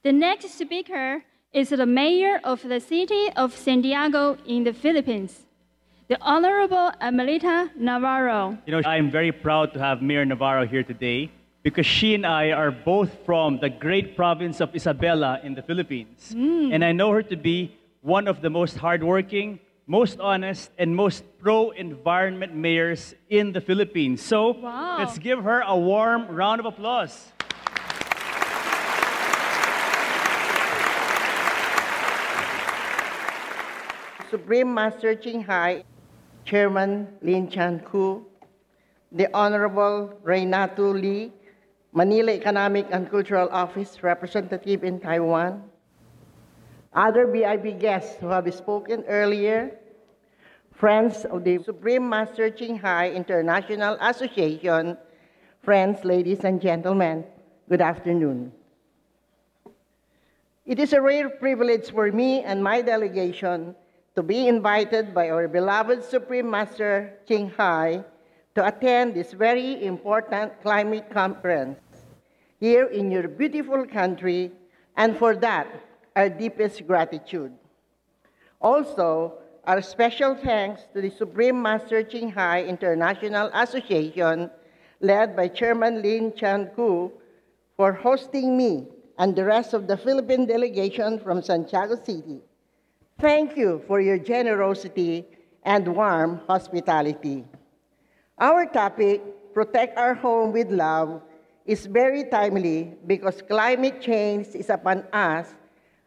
The next speaker is the mayor of the city of Santiago in the Philippines, the Honorable Amelita Navarro. I'm very proud to have Mayor Navarro here today because she and I are both from the great province of Isabela in the Philippines. And I know her to be one of the most hardworking, most honest, and most pro-environment mayors in the Philippines. So let's give her a warm round of applause. Supreme Master Ching Hai, Chairman Lin Chan-Ku, the Honorable Reynatu Lee, Manila Economic and Cultural Office Representative in Taiwan, other VIP guests who have spoken earlier, friends of the Supreme Master Ching Hai International Association, friends, ladies and gentlemen, good afternoon. It is a rare privilege for me and my delegation to be invited by our beloved Supreme Master Ching Hai to attend this very important climate conference here in your beautiful country, and for that, our deepest gratitude. Also, our special thanks to the Supreme Master Ching Hai International Association, led by Chairman Lin Chan-Ku, for hosting me and the rest of the Philippine delegation from Santiago City. Thank you for your generosity and warm hospitality. Our topic, Protect Our Home with Love, is very timely because climate change is upon us,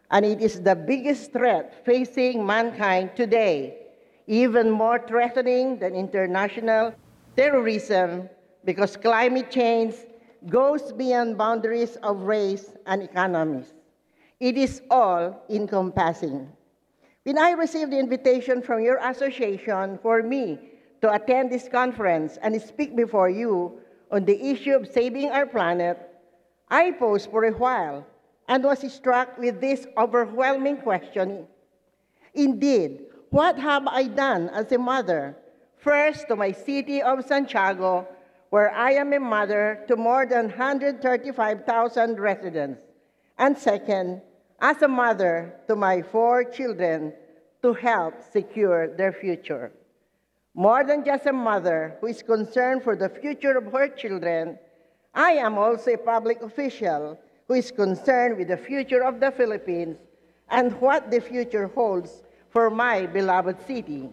and it is the biggest threat facing mankind today, even more threatening than international terrorism, because climate change goes beyond boundaries of race and economies. It is all-encompassing. When I received the invitation from your association for me to attend this conference and speak before you on the issue of saving our planet, I paused for a while and was struck with this overwhelming question. Indeed, what have I done as a mother? First, to my city of Santiago, where I am a mother to more than 135,000 residents. And second, as a mother to my 4 children to help secure their future. More than just a mother who is concerned for the future of her children, I am also a public official who is concerned with the future of the Philippines and what the future holds for my beloved city.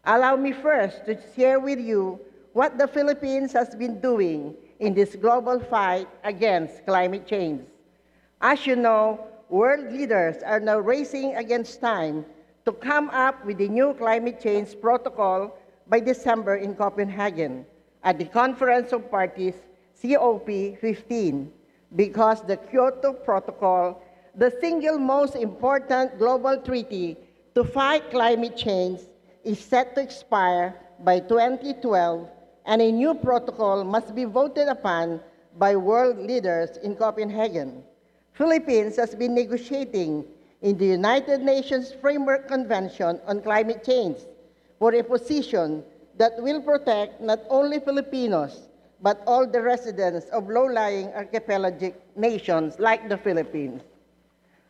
Allow me first to share with you what the Philippines has been doing in this global fight against climate change. As you know, world leaders are now racing against time to come up with a new climate change protocol by December in Copenhagen at the Conference of Parties, COP15, because the Kyoto Protocol, the single most important global treaty to fight climate change, is set to expire by 2012, and a new protocol must be voted upon by world leaders in Copenhagen. Philippines has been negotiating in the United Nations Framework Convention on Climate Change for a position that will protect not only Filipinos, but all the residents of low-lying archipelagic nations like the Philippines.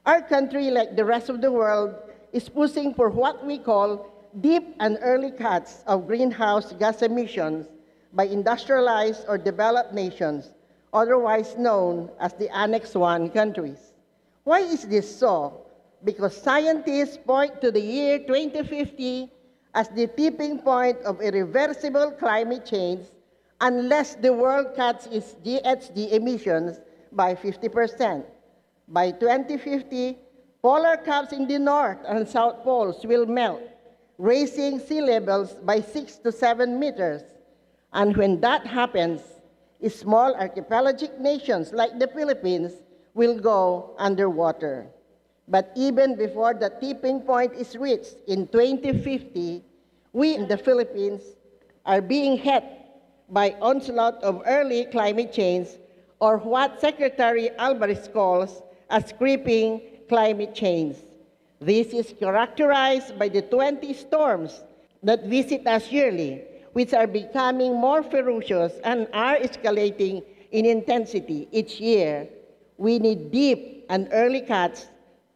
Our country, like the rest of the world, is pushing for what we call deep and early cuts of greenhouse gas emissions by industrialized or developed nations, otherwise known as the Annex I countries. Why is this so? Because scientists point to the year 2050 as the tipping point of irreversible climate change unless the world cuts its GHG emissions by 50%. By 2050, polar caps in the North and South Poles will melt, raising sea levels by 6 to 7 meters. And when that happens, small archipelagic nations like the Philippines will go underwater. But even before the tipping point is reached in 2050, we in the Philippines are being hit by onslaught of early climate change, or what Secretary Alvarez calls as creeping climate change. This is characterized by the 20 storms that visit us yearly, which are becoming more ferocious and are escalating in intensity each year. We need deep and early cuts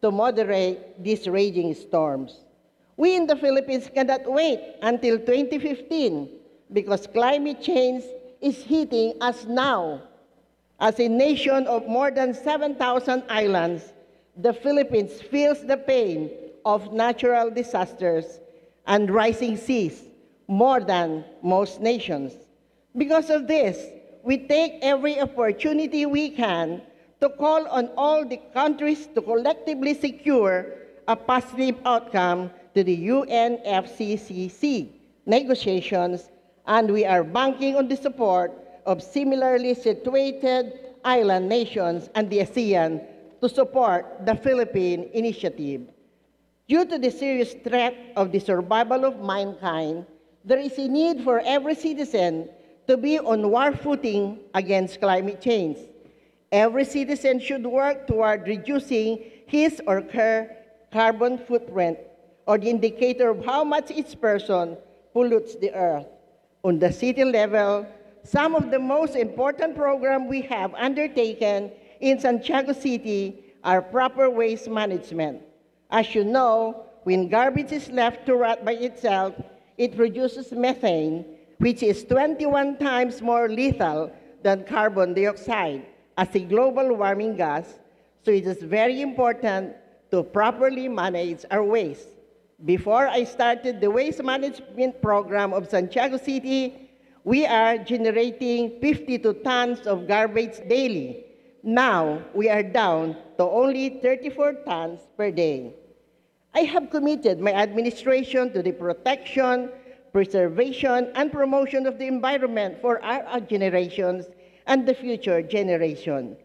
to moderate these raging storms. We in the Philippines cannot wait until 2015 because climate change is hitting us now. As a nation of more than 7,000 islands, the Philippines feels the pain of natural disasters and rising seas more than most nations. Because of this, we take every opportunity we can to call on all the countries to collectively secure a positive outcome to the UNFCCC negotiations, and we are banking on the support of similarly situated island nations and the ASEAN to support the Philippine initiative. Due to the serious threat of the survival of mankind, there is a need for every citizen to be on war footing against climate change. Every citizen should work toward reducing his or her carbon footprint, or the indicator of how much each person pollutes the earth. On the city level, some of the most important programs we have undertaken in Santiago City are proper waste management. As you know, when garbage is left to rot by itself, it produces methane, which is 21 times more lethal than carbon dioxide as a global warming gas, so it is very important to properly manage our waste. Before I started the waste management program of Santiago City, we are generating 52 tons of garbage daily. Now, we are down to only 34 tons per day. I have committed my administration to the protection, preservation, and promotion of the environment for our generations and the future generation.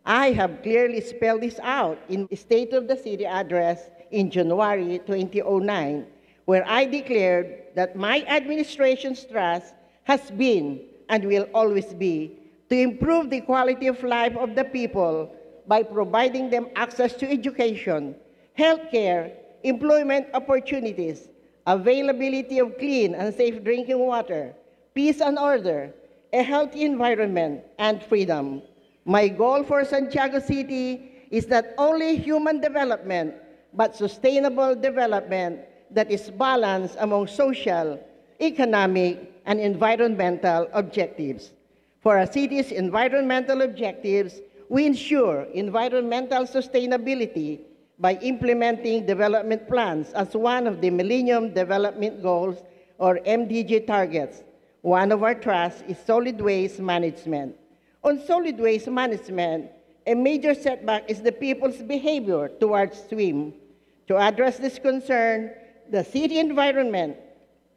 I have clearly spelled this out in the State of the City address in January 2009, where I declared that my administration's trust has been and will always be to improve the quality of life of the people by providing them access to education, healthcare, employment opportunities, availability of clean and safe drinking water, peace and order, a healthy environment, and freedom. My goal for Santiago City is not only human development, but sustainable development that is balanced among social, economic, and environmental objectives. For our city's environmental objectives, we ensure environmental sustainability by implementing development plans as one of the Millennium Development Goals, or MDG targets. One of our trusts is solid waste management. On solid waste management, a major setback is the people's behavior towards swim. To address this concern, the city environment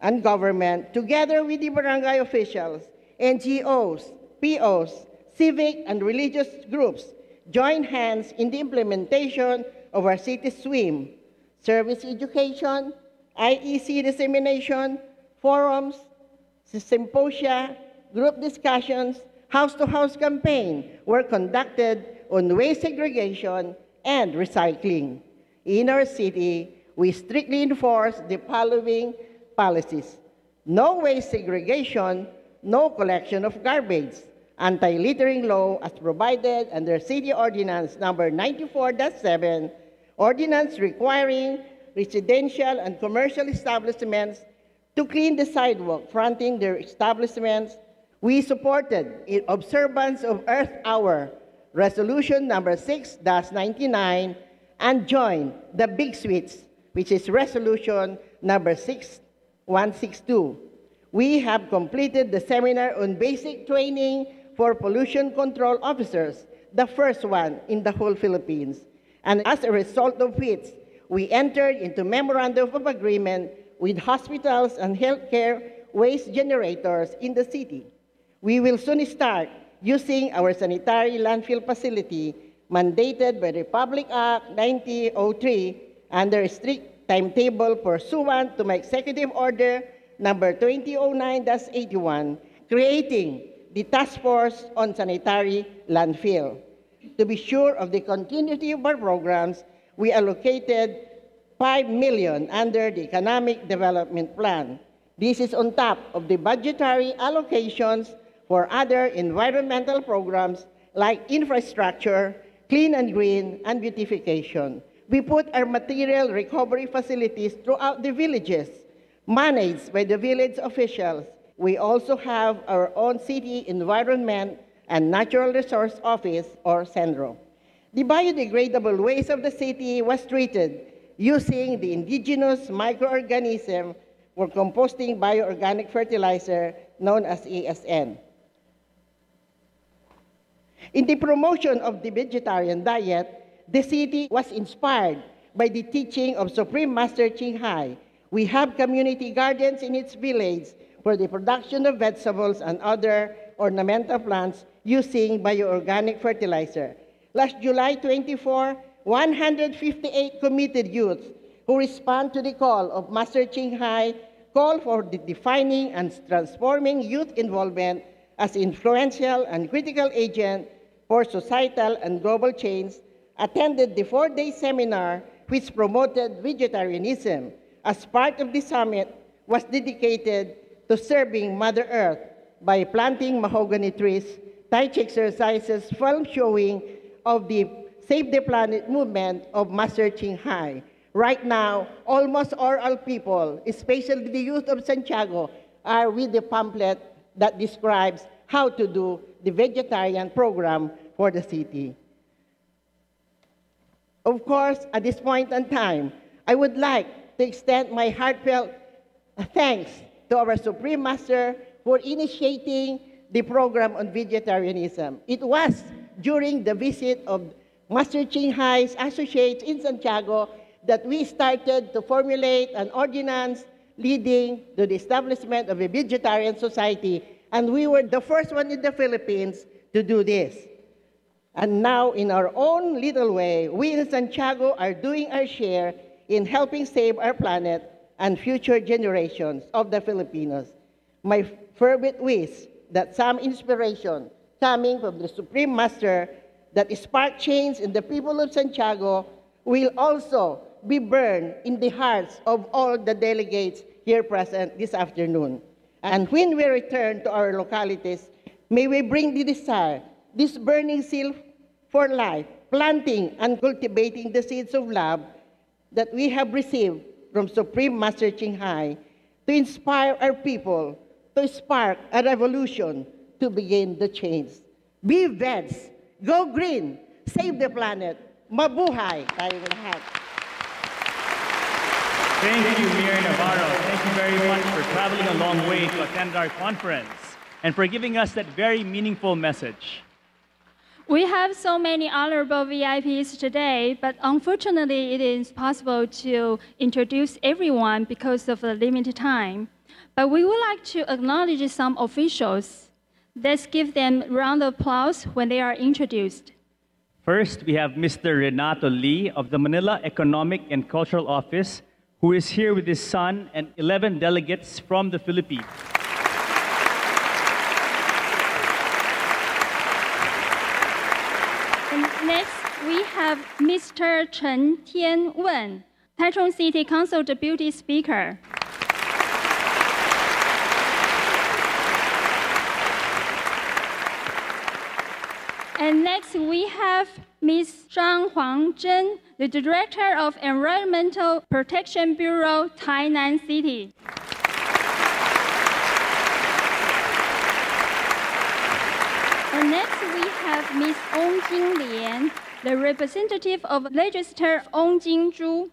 and government, together with the barangay officials, NGOs, POs, civic and religious groups, join hands in the implementation of our city swim, service education, IEC dissemination, forums, symposia, group discussions, house-to-house campaign were conducted on waste segregation and recycling. In our city, we strictly enforce the following policies: no waste segregation, no collection of garbage, anti-littering law as provided under City Ordinance number 94-7, ordinance requiring residential and commercial establishments to clean the sidewalk fronting their establishments. We supported in observance of Earth Hour, Resolution number 6-99, and joined the Big Switch, which is Resolution number 6162. We have completed the seminar on basic training for pollution control officers, the first one in the whole Philippines. And as a result of which, we entered into memorandum of agreement with hospitals and healthcare waste generators in the city. We will soon start using our sanitary landfill facility mandated by Republic Act 9003 under a strict timetable pursuant to my Executive Order number 2009-81, creating the Task Force on Sanitary Landfill. To be sure of the continuity of our programs, we allocated $5 million under the Economic Development Plan. This is on top of the budgetary allocations for other environmental programs like infrastructure, clean and green, and beautification. We put our material recovery facilities throughout the villages, managed by the village officials. We also have our own City Environment and Natural Resource Office, or CENRO. The biodegradable waste of the city was treated using the indigenous microorganism for composting bioorganic fertilizer known as ESN. In the promotion of the vegetarian diet, the city was inspired by the teaching of Supreme Master Ching Hai. We have community gardens in its village for the production of vegetables and other ornamental plants using bioorganic fertilizer. Last July 24, 158 committed youths who respond to the call of Master Ching Hai call for the defining and transforming youth involvement as influential and critical agent for societal and global change, attended the 4-day seminar which promoted vegetarianism. As part of the summit was dedicated to serving Mother Earth by planting mahogany trees, Tai Chi exercises, film showing of the Save the Planet movement of Master Ching Hai. Right now, almost all people, especially the youth of Santiago, are with the pamphlet that describes how to do the vegetarian program for the city. Of course, at this point in time, I would like to extend my heartfelt thanks to our Supreme Master for initiating the program on vegetarianism. It was during the visit of Master Ching Hai's associates in Santiago that we started to formulate an ordinance leading to the establishment of a vegetarian society, and we were the first one in the Philippines to do this. And now, in our own little way, we in Santiago are doing our share in helping save our planet and future generations of the Filipinos. My fervent wish that some inspiration coming from the Supreme Master that spark change in the people of Santiago will also be burned in the hearts of all the delegates here present this afternoon. And when we return to our localities, may we bring the desire, this burning zeal for life, planting and cultivating the seeds of love that we have received from Supreme Master Ching Hai to inspire our people, to spark a revolution to begin the change. Be vets, go green, save the planet, mabuhay tayong lahat. Thank you, Mayor Navarro. Thank you very much for traveling a long way to attend our conference and for giving us that very meaningful message. We have so many honorable VIPs today, but unfortunately it is possible to introduce everyone because of the limited time. But we would like to acknowledge some officials. Let's give them a round of applause when they are introduced. First, we have Mr. Renato Lee of the Manila Economic and Cultural Office, who is here with his son and 11 delegates from the Philippines. And next, we have Mr. Chen Tianwen, Taichung City Council Deputy Speaker. And next, we have Ms. Zhang Huangzhen, the Director of Environmental Protection Bureau, Tainan City. And next, we have Ms. Ong Jinglian, the representative of Legislator Ong Jinzhu.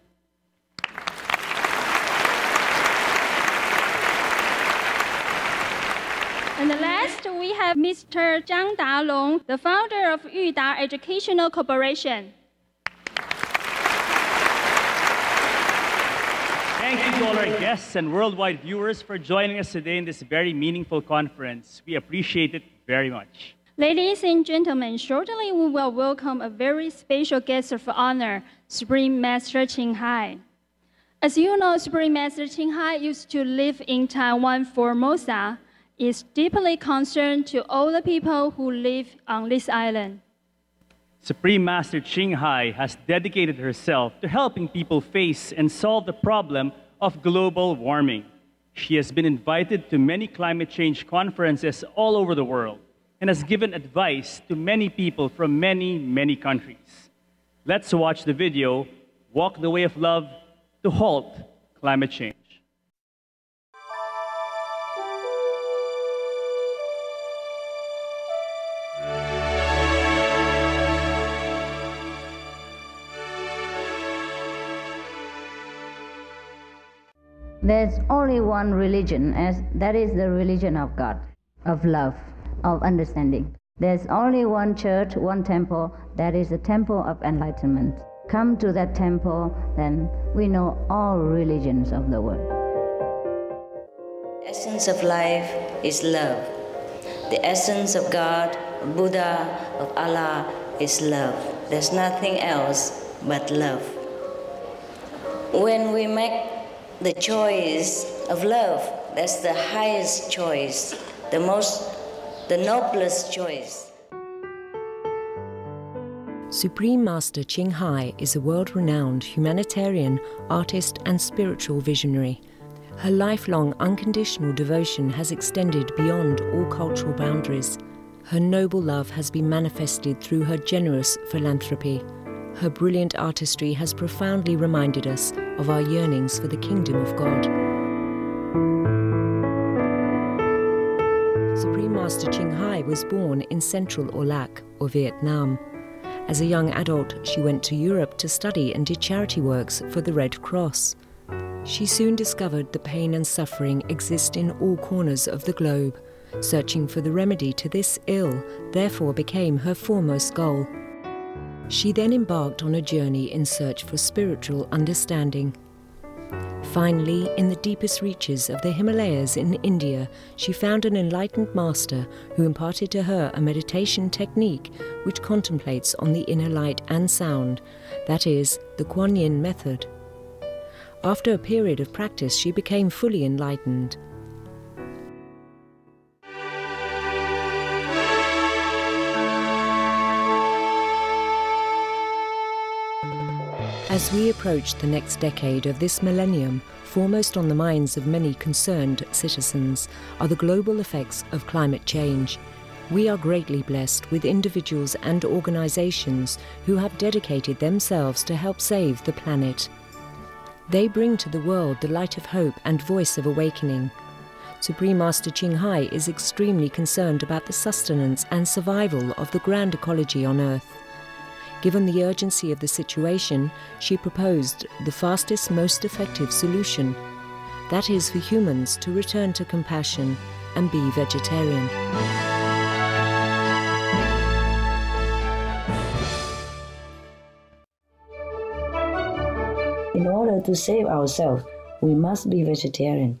And last, we have Mr. Zhang Dalong, the founder of Yuda Educational Corporation. Thank you to all our guests and worldwide viewers for joining us today in this very meaningful conference. We appreciate it very much. Ladies and gentlemen, shortly we will welcome a very special guest of honor, Supreme Master Ching Hai. As you know, Supreme Master Ching Hai used to live in Taiwan, Formosa, is deeply concerned to all the people who live on this island. Supreme Master Ching Hai has dedicated herself to helping people face and solve the problem of global warming. She has been invited to many climate change conferences all over the world. and has given advice to many people from many, many countries. Let's watch the video, Walk the Way of Love to Halt Climate Change. There's only one religion, that is the religion of God, of love, of understanding. There's only one church, one temple, that is the temple of enlightenment. Come to that temple, then we know all religions of the world. The essence of life is love. The essence of God, of Buddha, of Allah is love. There's nothing else but love. When we make the choice of love, that's the highest choice, the noblest choice. Supreme Master Ching Hai is a world-renowned humanitarian, artist and spiritual visionary. Her lifelong unconditional devotion has extended beyond all cultural boundaries. Her noble love has been manifested through her generous philanthropy. Her brilliant artistry has profoundly reminded us of our yearnings for the kingdom of God. Supreme Master Ching Hai was born in central O Lac, or Vietnam. As a young adult, she went to Europe to study and did charity works for the Red Cross. She soon discovered the pain and suffering exist in all corners of the globe. Searching for the remedy to this ill, therefore, became her foremost goal. She then embarked on a journey in search for spiritual understanding. Finally, in the deepest reaches of the Himalayas in India, she found an enlightened master who imparted to her a meditation technique which contemplates on the inner light and sound, that is, the Kuan Yin method. After a period of practice, she became fully enlightened. As we approach the next decade of this millennium, foremost on the minds of many concerned citizens are the global effects of climate change. We are greatly blessed with individuals and organizations who have dedicated themselves to help save the planet. They bring to the world the light of hope and voice of awakening. Supreme Master Ching Hai is extremely concerned about the sustenance and survival of the grand ecology on Earth. Given the urgency of the situation, she proposed the fastest, most effective solution. That is for humans to return to compassion and be vegetarian. In order to save ourselves, we must be vegetarian.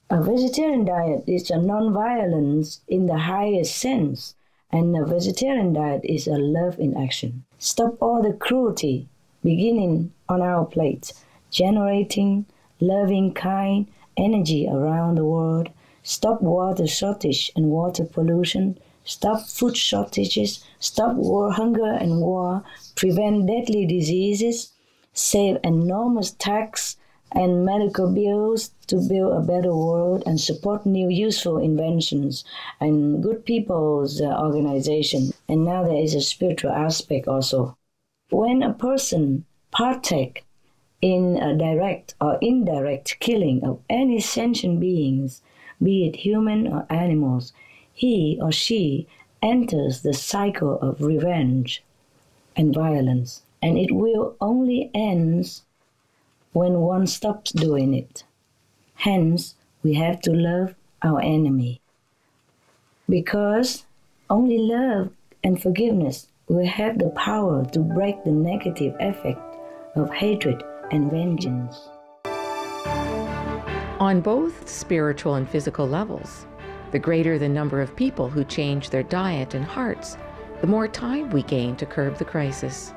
A vegetarian diet is a non-violence in the highest sense, and a vegetarian diet is a love in action. Stop all the cruelty beginning on our plates, generating loving, kind energy around the world. Stop water shortage and water pollution. Stop food shortages. Stop hunger and war. Prevent deadly diseases. Save enormous tax and medical bills to build a better world, and support new useful inventions and good people's organization. And now there is a spiritual aspect also. When a person partake in a direct or indirect killing of any sentient beings, be it human or animals, he or she enters the cycle of revenge and violence. And it will only end when one stops doing it. Hence, we have to love our enemy. Because only love and forgiveness will have the power to break the negative effect of hatred and vengeance. On both spiritual and physical levels, the greater the number of people who change their diet and hearts, the more time we gain to curb the crisis.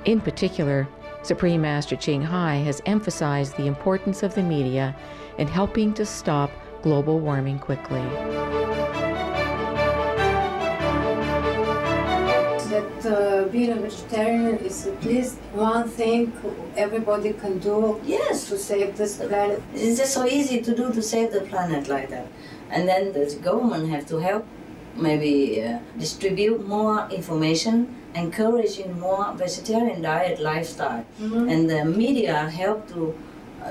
In particular, Supreme Master Ching Hai has emphasized the importance of the media in helping to stop global warming quickly. That being a vegetarian is at least one thing everybody can do, yes, to save this planet. It's just so easy to do to save the planet like that. And then the government have to help maybe distribute more information, encouraging more vegetarian diet lifestyle. And the media help to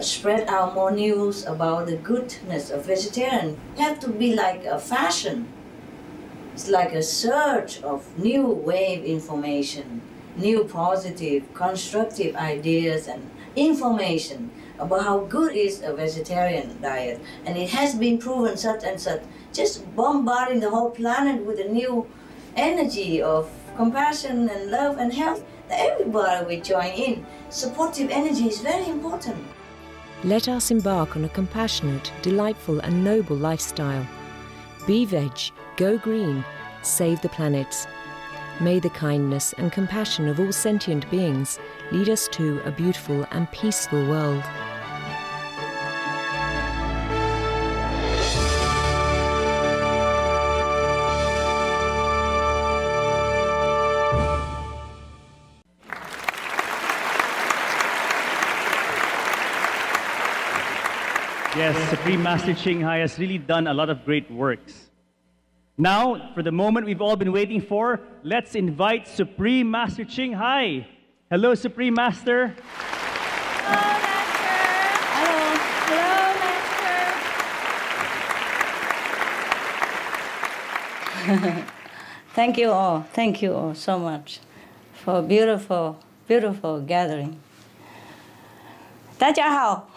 spread out more news about the goodness of vegetarian. It have to be like a fashion. It's like a search of new wave information, new positive, constructive ideas and information about how good is a vegetarian diet. And it has been proven such and such, just bombarding the whole planet with a new energy of compassion and love and health. Everybody will join in. Supportive energy is very important. Let us embark on a compassionate, delightful and noble lifestyle. Be veg, go green, save the planet. May the kindness and compassion of all sentient beings lead us to a beautiful and peaceful world. Yes, Supreme Master Ching Hai has really done a lot of great works. Now, for the moment we've all been waiting for, let's invite Supreme Master Ching Hai. Hello, Supreme Master. Hello, Master. Hello. Hello, Master. Thank you all so much for a beautiful, beautiful gathering. 大家好。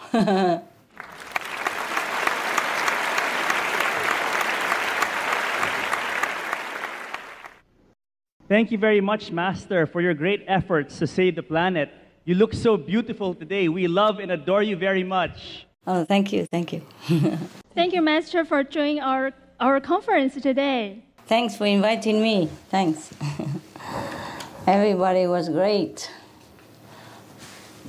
Thank you very much, Master, for your great efforts to save the planet. You look so beautiful today. We love and adore you very much. Oh, thank you, thank you. Thank you, Master, for joining our conference today. Thanks for inviting me. Thanks. Everybody was great.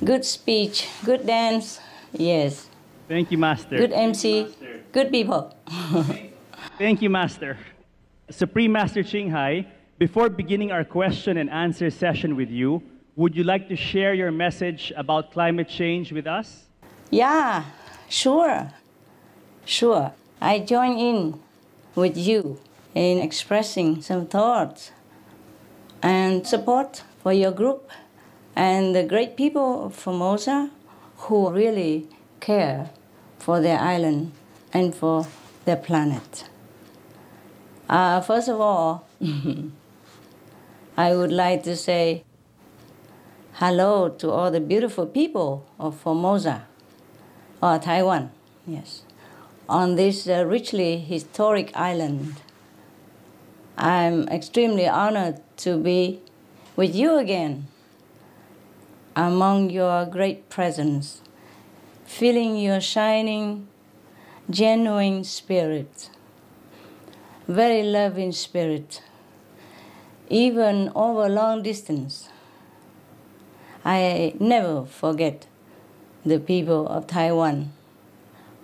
Good speech, good dance. Yes. Thank you, Master. Good MC, good people. Thank you, Master. Supreme Master Ching Hai, before beginning our question and answer session with you, would you like to share your message about climate change with us? Yeah, sure. Sure. I join in with you in expressing some thoughts and support for your group and the great people of Formosa who really care for their island and for their planet. First of all, I would like to say hello to all the beautiful people of Formosa, or Taiwan, yes, on this richly historic island. I'm extremely honored to be with you again among your great presence, feeling your shining, genuine spirit, very loving spirit. Even over long distance, I never forget the people of Taiwan,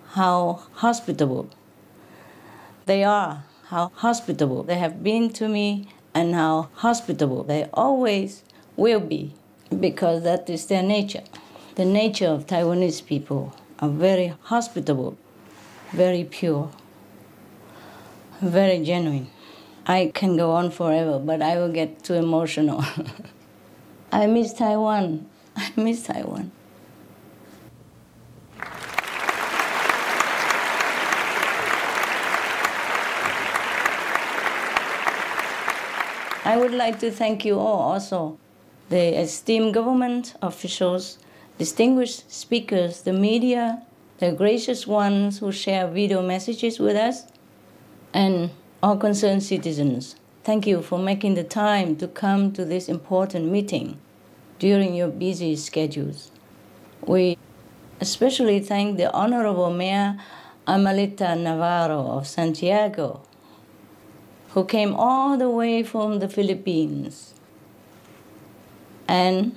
how hospitable they are, how hospitable they have been to me, and how hospitable they always will be, because that is their nature. The nature of Taiwanese people are very hospitable, very pure, very genuine. I can go on forever, but I will get too emotional. I miss Taiwan. I miss Taiwan. I would like to thank you all also, the esteemed government officials, distinguished speakers, the media, the gracious ones who share video messages with us, and all concerned citizens. Thank you for making the time to come to this important meeting during your busy schedules. We especially thank the Honorable Mayor Amalita Navarro of Santiago, who came all the way from the Philippines and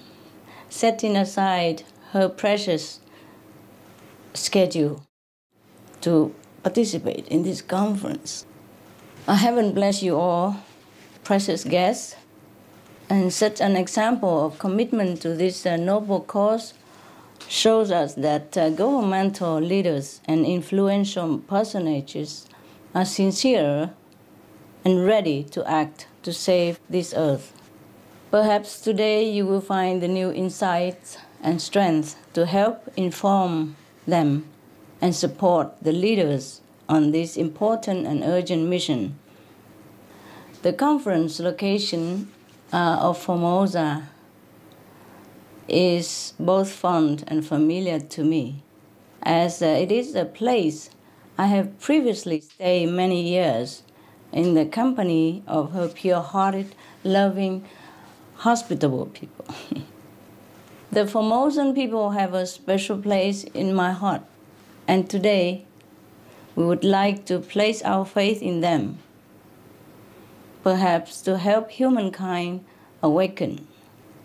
setting aside her precious schedule to participate in this conference. Heaven bless you all, precious guests, and such an example of commitment to this noble cause shows us that governmental leaders and influential personages are sincere and ready to act to save this earth. Perhaps today you will find the new insights and strength to help inform them and support the leaders on this important and urgent mission. The conference location of Formosa is both fond and familiar to me, as it is a place I have previously stayed many years in the company of her pure-hearted, loving, hospitable people. The Formosan people have a special place in my heart, and today we would like to place our faith in them, perhaps to help humankind awaken.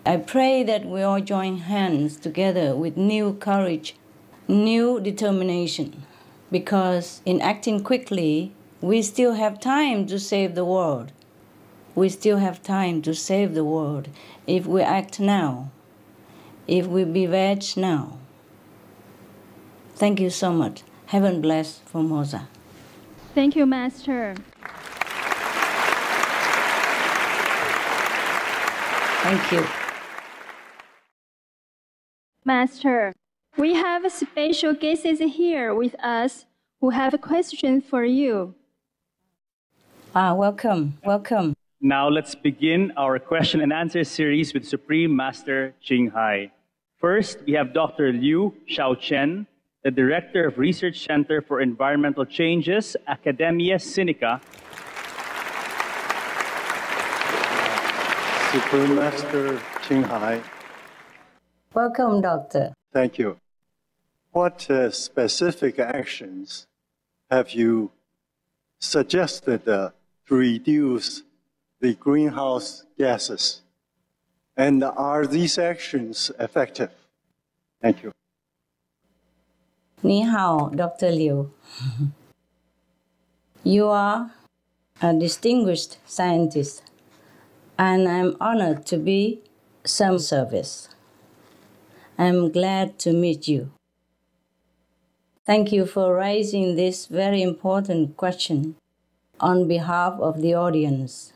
I pray that we all join hands together with new courage, new determination, because in acting quickly, we still have time to save the world. We still have time to save the world if we act now, if we bewitch now. Thank you so much. Heaven bless Formosa. Thank you, Master. Thank you. Master, we have special guests here with us who have a question for you. Welcome, welcome. Now let's begin our question and answer series with Supreme Master Ching Hai. First, we have Dr. Liu Xiaochen, the Director of Research Center for Environmental Changes, Academia Sinica. Supreme Master Ching Hai. Welcome, Doctor. Thank you. What specific actions have you suggested to reduce the greenhouse gases? And are these actions effective? Thank you. Ni hao, Dr. Liu. You are a distinguished scientist, and I'm honored to be some service. I'm glad to meet you. Thank you for raising this very important question on behalf of the audience,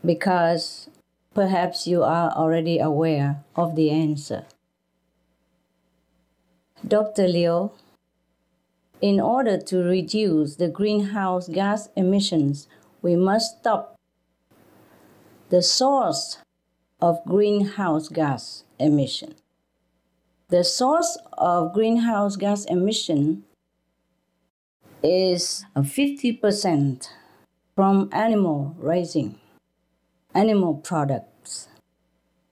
because perhaps you are already aware of the answer. Dr. Liu, in order to reduce the greenhouse gas emissions, we must stop the source of greenhouse gas emission. The source of greenhouse gas emission is 50% from animal raising, animal products.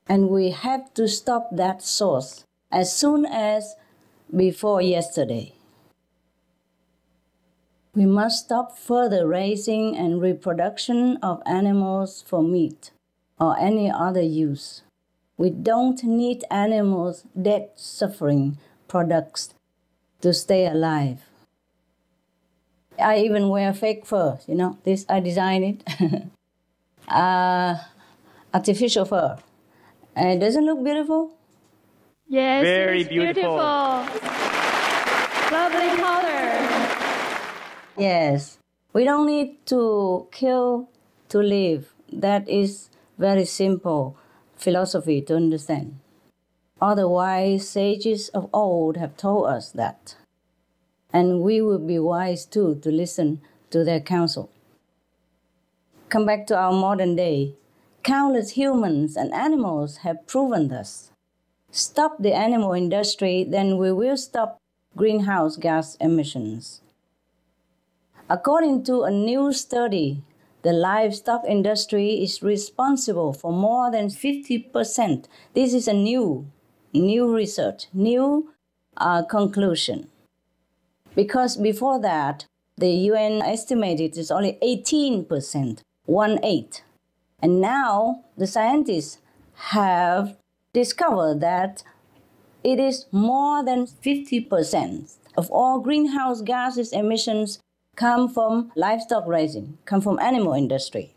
And we have to stop that source as soon as before yesterday. We must stop further raising and reproduction of animals for meat or any other use. We don't need animals' dead, suffering products to stay alive. I even wear fake fur, you know, this I designed it. Artificial fur. Doesn't it look beautiful? Yes, Very it's beautiful. Lovely color. Yes. We don't need to kill to live. That is very simple philosophy to understand. Otherwise, sages of old have told us that. And we will be wise too to listen to their counsel. Come back to our modern day. Countless humans and animals have proven this. Stop the animal industry, then we will stop greenhouse gas emissions. According to a new study, the livestock industry is responsible for more than 50%. This is a new research, new conclusion. Because before that, the UN estimated it's only 18%, 1/8. And now the scientists have discovered that it is more than 50% of all greenhouse gases emissions come from livestock raising, come from animal industry.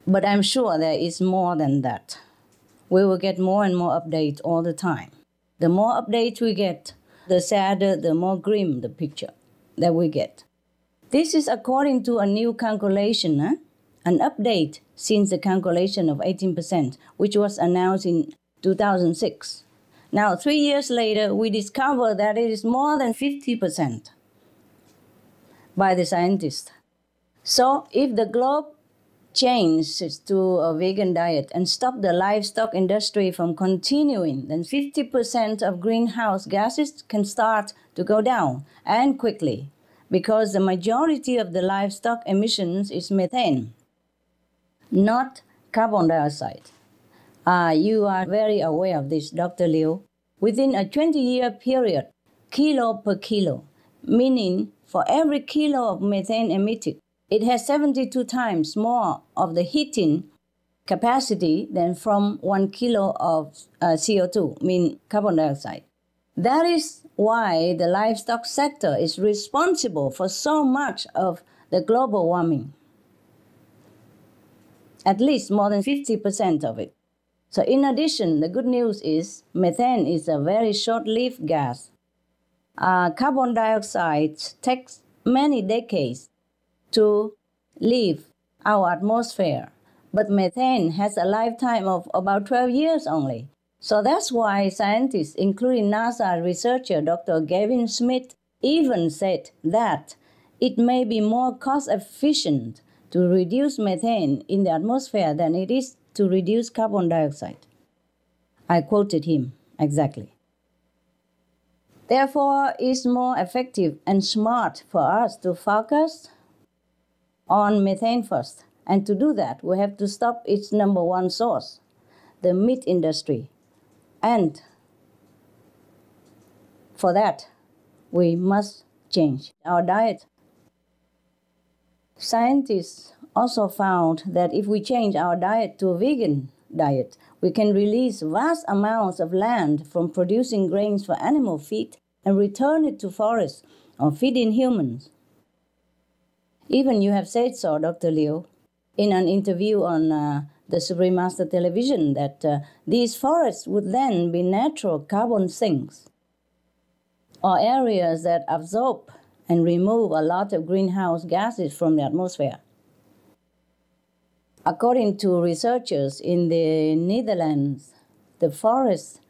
But I'm sure there is more than that. We will get more and more updates all the time. The more updates we get, the sadder, the more grim the picture that we get. This is according to a new calculation, an update since the calculation of 18%, which was announced in 2006. Now, 3 years later, we discover that it is more than 50% by the scientists. So if the globe changes to a vegan diet and stop the livestock industry from continuing, then 50% of greenhouse gases can start to go down, and quickly, because the majority of the livestock emissions is methane, not carbon dioxide. You are very aware of this, Dr. Liu. Within a 20-year period, kilo per kilo, meaning for every kilo of methane emitted, it has 72 times more of the heating capacity than from 1 kilo of CO2, mean carbon dioxide. That is why the livestock sector is responsible for so much of the global warming, at least more than 50% of it. So in addition, the good news is methane is a very short-lived gas. Carbon dioxide takes many decades to leave our atmosphere, but methane has a lifetime of about 12 years only. So that's why scientists, including NASA researcher Dr. Gavin Smith, even said that it may be more cost-efficient to reduce methane in the atmosphere than it is to reduce carbon dioxide. I quoted him exactly. Therefore, it's more effective and smart for us to focus on methane first. And to do that, we have to stop its number one source, the meat industry. And for that, we must change our diet. Scientists also found that if we change our diet to a vegan diet, we can release vast amounts of land from producing grains for animal feed and return it to forests or feeding humans. Even you have said so, Dr. Liu, in an interview on the Supreme Master television, that these forests would then be natural carbon sinks, or areas that absorb and remove a lot of greenhouse gases from the atmosphere. According to researchers in the Netherlands, the forests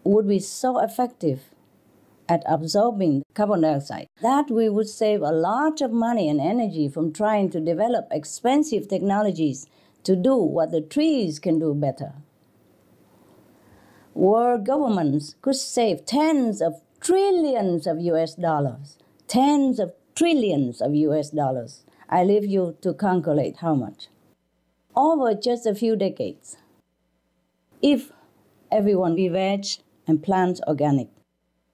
would be so effective at absorbing carbon dioxide that we would save a lot of money and energy from trying to develop expensive technologies to do what the trees can do better. World governments could save tens of trillions of US dollars, tens of trillions of US dollars. I leave you to calculate how much, over just a few decades, if everyone be veg and plant organic.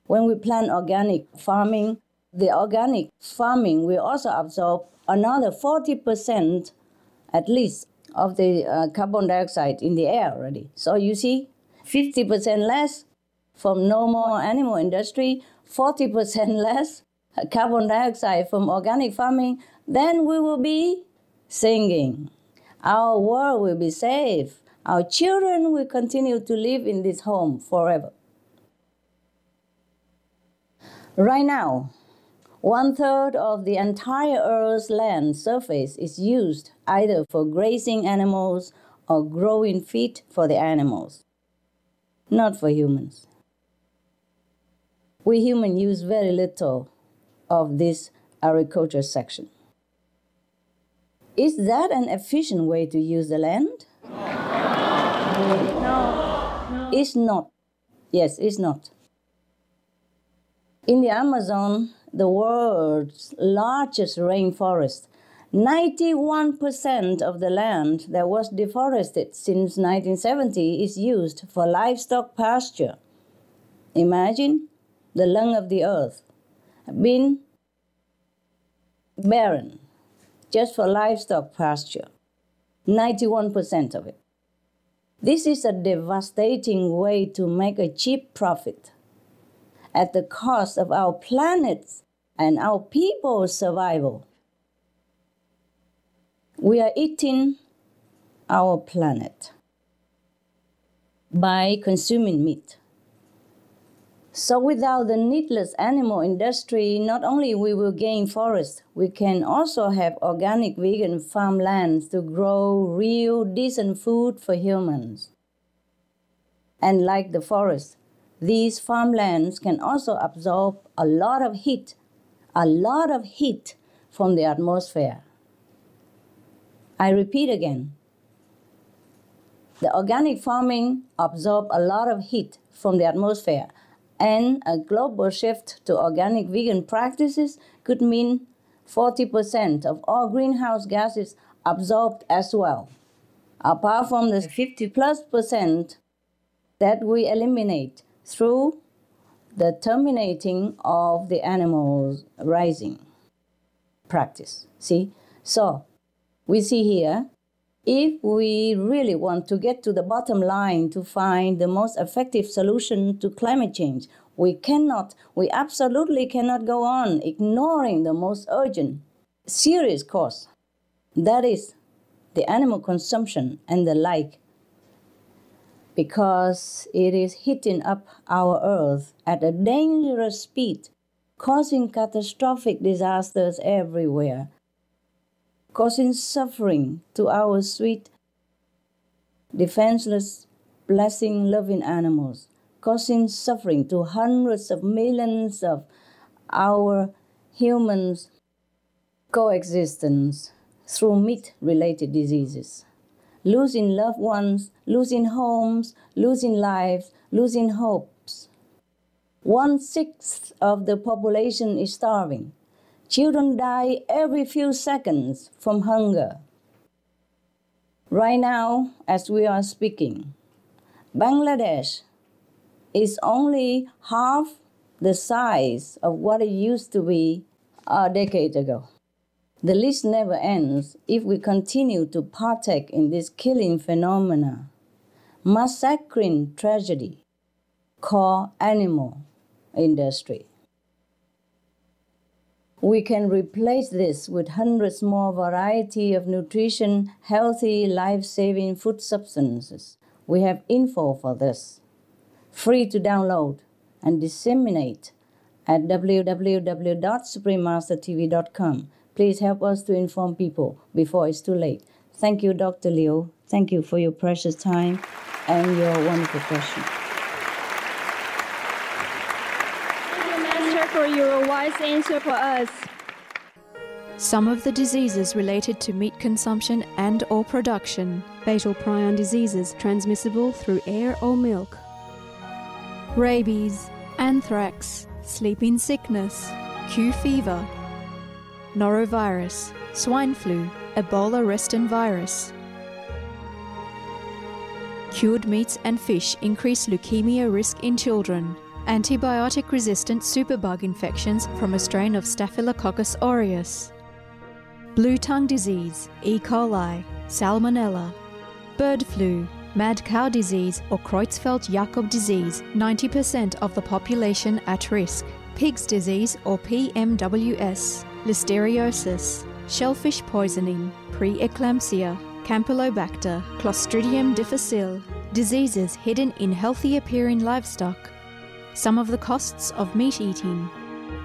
When we plant organic farming, the organic farming will also absorb another 40% at least of the carbon dioxide in the air already. So you see, 50% less from normal animal industry, 40% less carbon dioxide from organic farming, then we will be singing. Our world will be safe. Our children will continue to live in this home forever. Right now, 1/3 of the entire Earth's land surface is used either for grazing animals or growing feed for the animals, not for humans. We humans use very little of this agriculture section. Is that an efficient way to use the land? No. It's not. Yes, it's not. In the Amazon, the world's largest rainforest, 91% of the land that was deforested since 1970 is used for livestock pasture. Imagine the lung of the earth being barren just for livestock pasture, 91% of it. This is a devastating way to make a cheap profit at the cost of our planet's and our people's survival. We are eating our planet by consuming meat. So without the needless animal industry, not only we will gain forests, we can also have organic vegan farmlands to grow real decent food for humans. And like the forest, these farmlands can also absorb a lot of heat from the atmosphere. I repeat again, the organic farming absorbs a lot of heat from the atmosphere, and a global shift to organic vegan practices could mean 40% of all greenhouse gases absorbed as well, apart from the 50+% that we eliminate through the terminating of the animals rising practice. See? So, we see here, if we really want to get to the bottom line to find the most effective solution to climate change, we absolutely cannot go on ignoring the most urgent, serious cause. That is the animal consumption and the like, because it is heating up our earth at a dangerous speed, causing catastrophic disasters everywhere, causing suffering to our sweet, defenseless, blessing-loving animals, causing suffering to hundreds of millions of our humans' coexistence through meat-related diseases, losing loved ones, losing homes, losing lives, losing hopes. 1/6 of the population is starving. Children die every few seconds from hunger. Right now, as we are speaking, Bangladesh is only half the size of what it used to be a decade ago. The list never ends if we continue to partake in this killing phenomena, massacring tragedy called animal industry. We can replace this with hundreds more variety of nutrition, healthy, life-saving food substances. We have info for this, free to download and disseminate at www.suprememastertv.com. Please help us to inform people before it's too late. Thank you, Dr. Liu. Thank you for your precious time and your wonderful question. For your wise answer for us. Some of the diseases related to meat consumption and or production. Fatal prion diseases transmissible through air or milk. Rabies, anthrax, sleeping sickness, Q fever, norovirus, swine flu, Ebola reston virus. Cured meats and fish increase leukemia risk in children. Antibiotic-resistant superbug infections from a strain of Staphylococcus aureus. Blue tongue disease, E. coli, Salmonella. Bird flu, mad cow disease or Creutzfeldt-Jakob disease, 90% of the population at risk. Pig's disease or PMWS, Listeriosis. Shellfish poisoning, preeclampsia, Campylobacter, Clostridium difficile. Diseases hidden in healthy-appearing livestock. Some of the costs of meat eating.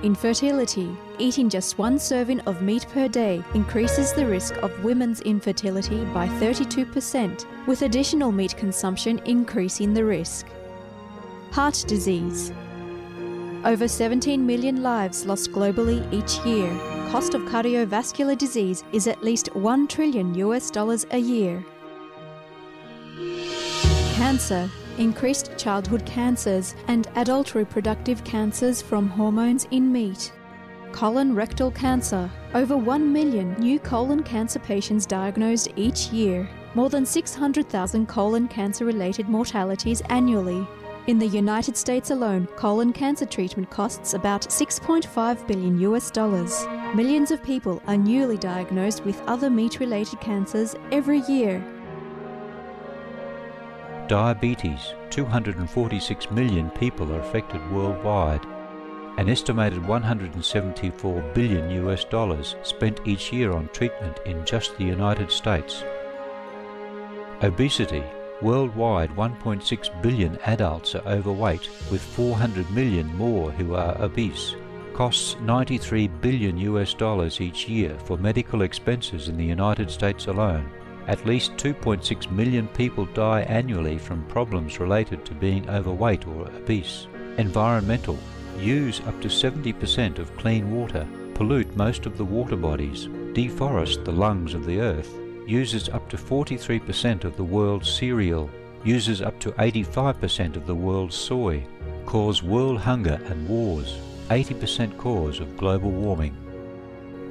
Infertility. Eating just one serving of meat per day increases the risk of women's infertility by 32%, with additional meat consumption increasing the risk. Heart disease. Over 17 million lives lost globally each year. Cost of cardiovascular disease is at least $1 trillion a year. Cancer. Increased childhood cancers and adult reproductive cancers from hormones in meat. Colon rectal cancer. Over 1 million new colon cancer patients diagnosed each year. More than 600,000 colon cancer-related mortalities annually. In the United States alone, colon cancer treatment costs about $6.5 billion. Millions of people are newly diagnosed with other meat-related cancers every year. Diabetes. 246 million people are affected worldwide. An estimated $174 billion spent each year on treatment in just the United States. Obesity. Worldwide, 1.6 billion adults are overweight, with 400 million more who are obese. Costs $93 billion each year for medical expenses in the United States alone. At least 2.6 million people die annually from problems related to being overweight or obese. Environmental. Use up to 70% of clean water. Pollute most of the water bodies. Deforest the lungs of the earth. Uses up to 43% of the world's cereal. Uses up to 85% of the world's soy. Cause world hunger and wars. 80% cause of global warming.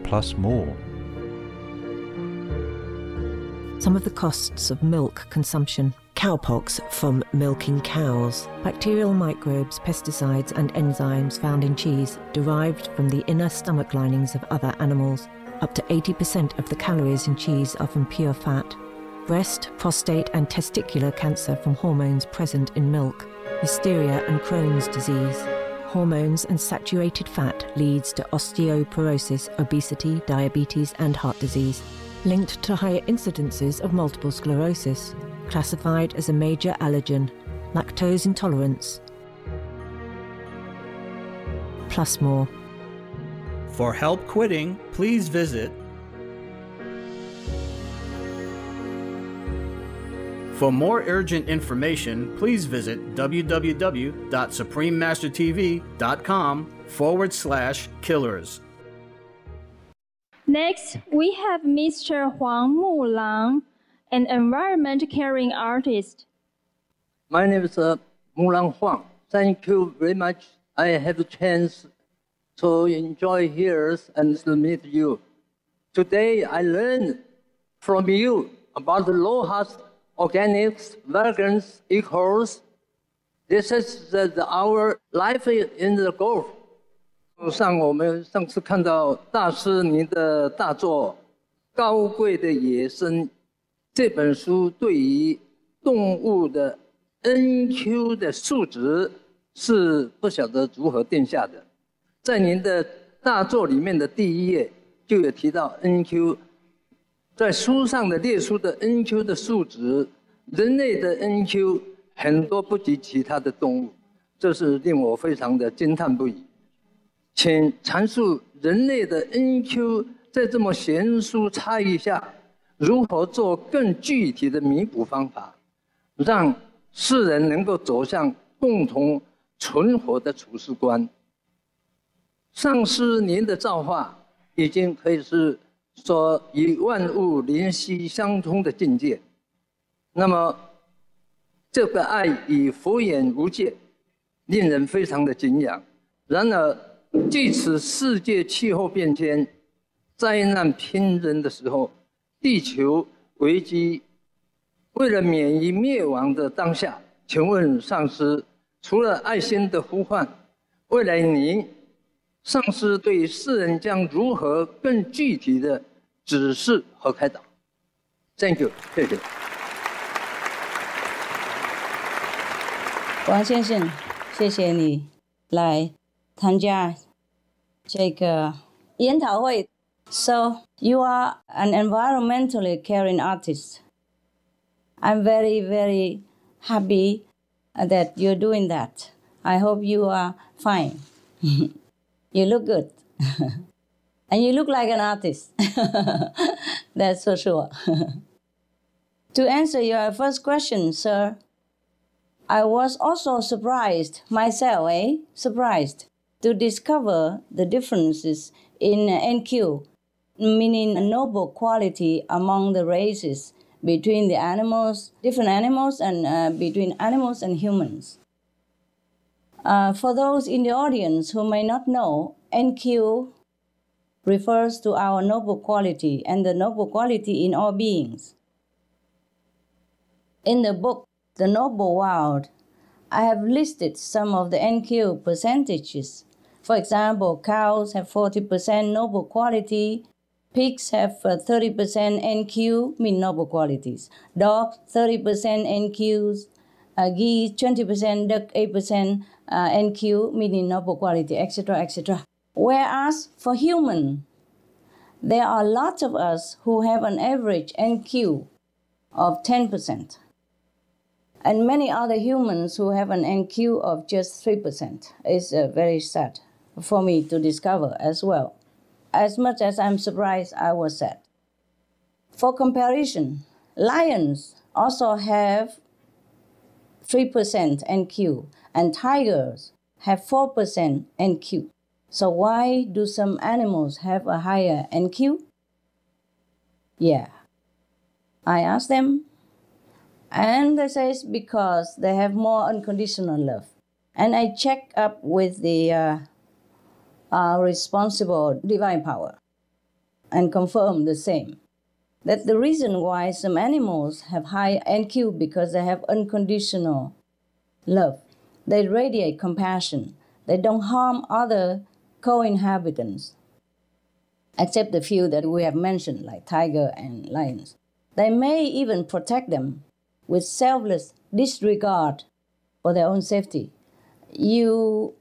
Plus more. Some of the costs of milk consumption. Cowpox from milking cows. Bacterial microbes, pesticides and enzymes found in cheese derived from the inner stomach linings of other animals. Up to 80% of the calories in cheese are from pure fat. Breast, prostate and testicular cancer from hormones present in milk. Hysteria and Crohn's disease. Hormones and saturated fat leads to osteoporosis, obesity, diabetes and heart disease. Linked to higher incidences of multiple sclerosis. Classified as a major allergen. Lactose intolerance. Plus more. For help quitting, please visit. For more urgent information, please visit www.suprememastertv.com/killers. Next, we have Mr. Huang Mulang, an environment caring artist. My name is Mulang Huang. Thank you very much. I have a chance to enjoy here and to meet you. Today, I learned from you about the LOHAS, organics, vegans, equals. This is our life in the Gulf. 我们上次看到大师您的大作《高贵的野生》这本书，对于动物的 NQ 的数值是不晓得如何定下的。在您的大作里面的第一页就有提到 NQ， 在书上的列出的 NQ 的数值，人类的 NQ 很多不及其他的动物，这是令我非常的惊叹不已。请阐述人类的 NQ 在这么悬殊差异下，如何做更具体的弥补方法，让世人能够走向共同存活的处世观。上师您的造化已经可以是说与万物灵犀相通的境界，那么这个爱已佛眼无界，令人非常的敬仰。然而据此世界气候变迁、灾难频仍的时候，地球危机，为了免于灭亡的当下，请问上师，除了爱心的呼唤，未来您上师对世人将如何更具体的指示和开导 ？Thank you， 谢谢。王先生，谢谢你来参加这个研讨会。So you are an environmentally caring artist. I'm very, very happy that you're doing that. I hope you are fine. You look good. And you look like an artist. That's for sure. To answer your first question, sir, I was also surprised myself, surprised to discover the differences in NQ, meaning a noble quality among the races between the animals, different animals, and between animals and humans. For those in the audience who may not know, NQ refers to our noble quality and the noble quality in all beings. In the book, The Noble World, I have listed some of the NQ percentages. For example, cows have 40% noble quality, pigs have 30% NQ, mean noble qualities, dogs 30% NQs, geese 20%, duck 8% NQ, meaning noble quality, etc., etc. Whereas for human, there are lots of us who have an average NQ of 10%. and many other humans who have an NQ of just 3%. It's very sad for me to discover as well. As much as I'm surprised, I was sad. For comparison, lions also have 3% NQ, and tigers have 4% NQ. So why do some animals have a higher NQ? Yeah, I asked them, and they say it's because they have more unconditional love. And I check up with the responsible divine power and confirm the same. That's the reason why some animals have high NQ, because they have unconditional love. They radiate compassion. They don't harm other co-inhabitants, except the few that we have mentioned, like tiger and lions. They may even protect them with selfless disregard for their own safety. You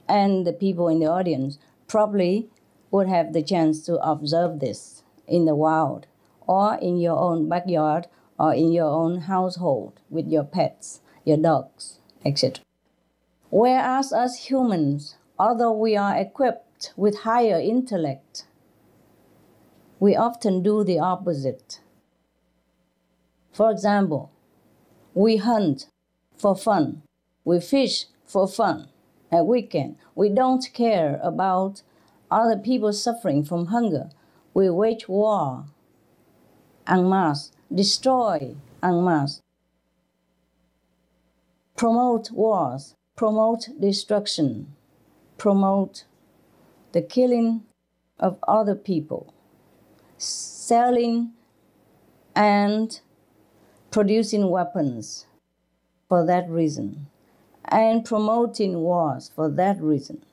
and the people in the audience probably would have the chance to observe this in the wild, or in your own backyard, or in your own household with your pets, your dogs, etc. Whereas us humans, although we are equipped with higher intellect, we often do the opposite. For example, we hunt for fun, we fish for fun at weekend. We don't care about other people suffering from hunger. We wage war en masse, destroy en masse, promote wars, promote destruction, promote the killing of other people, selling and producing weapons for that reason, and promoting wars for that reason.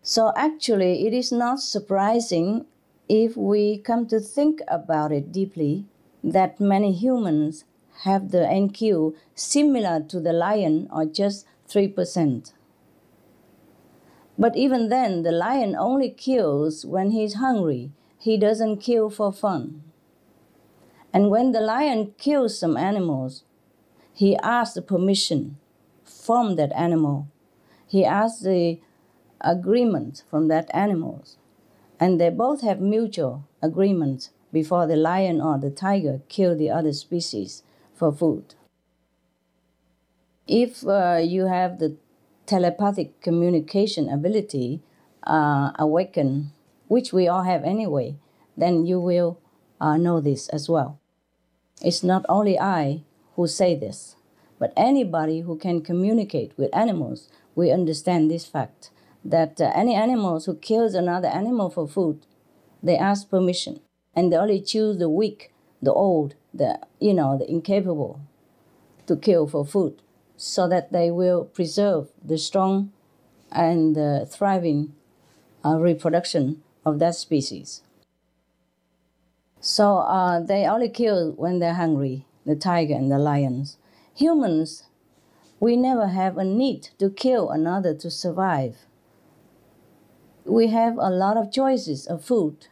So actually, it is not surprising if we come to think about it deeply that many humans have the NQ similar to the lion, or just 3%. But even then, the lion only kills when he's hungry. He doesn't kill for fun. And when the lion kills some animals, he asks the permission from that animal. He asks the agreement from that animal. And they both have mutual agreement before the lion or the tiger kill the other species for food. If you have the telepathic communication ability awakened, which we all have anyway, then you will know this as well. It's not only I who say this, but anybody who can communicate with animals, we understand this fact, that any animals who kills another animal for food, they ask permission, and they only choose the weak, the old, the incapable to kill for food, so that they will preserve the strong and thriving reproduction of that species. So they only kill when they're hungry, the tiger and the lions. Humans, we never have a need to kill another to survive. We have a lot of choices of food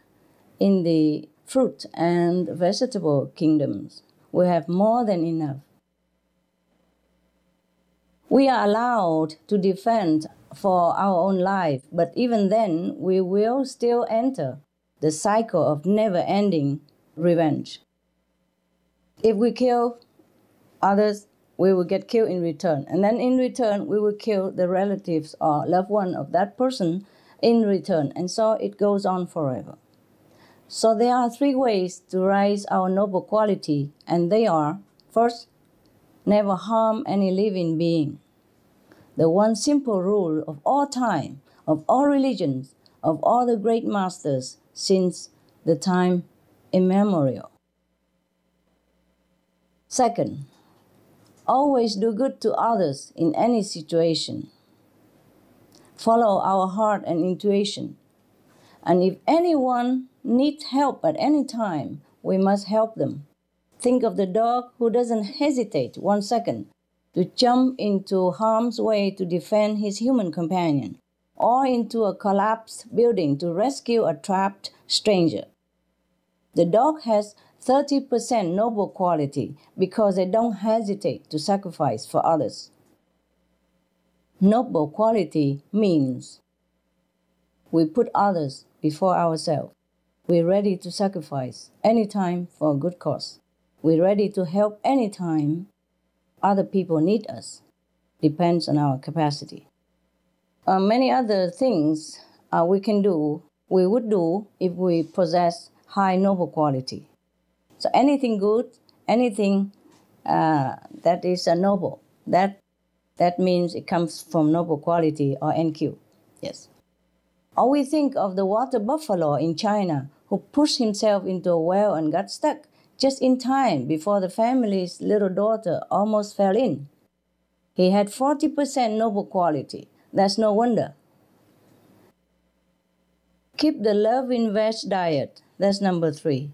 in the fruit and vegetable kingdoms. We have more than enough. We are allowed to defend for our own life, but even then, we will still enter the cycle of never-ending revenge. If we kill others, we will get killed in return. And then in return, we will kill the relatives or loved one of that person in return. And so it goes on forever. So there are 3 ways to raise our noble quality, and they are, first, never harm any living being. The one simple rule of all time, of all religions, of all the great masters since the time immemorial. Second, always do good to others in any situation. Follow our heart and intuition. And if anyone needs help at any time, we must help them. Think of the dog who doesn't hesitate 1 second to jump into harm's way to defend his human companion, or into a collapsed building to rescue a trapped stranger. The dog has 30% noble quality because they don't hesitate to sacrifice for others. Noble quality means we put others before ourselves. We're ready to sacrifice anytime for a good cause. We're ready to help anytime other people need us. Depends on our capacity. Many other things we would do if we possess high noble quality. So anything good, anything that is noble, that means it comes from noble quality or NQ. Yes. Or we think of the water buffalo in China who pushed himself into a well and got stuck just in time before the family's little daughter almost fell in. He had 40% noble quality. That's no wonder. Keep the love in veg diet. That's number 3.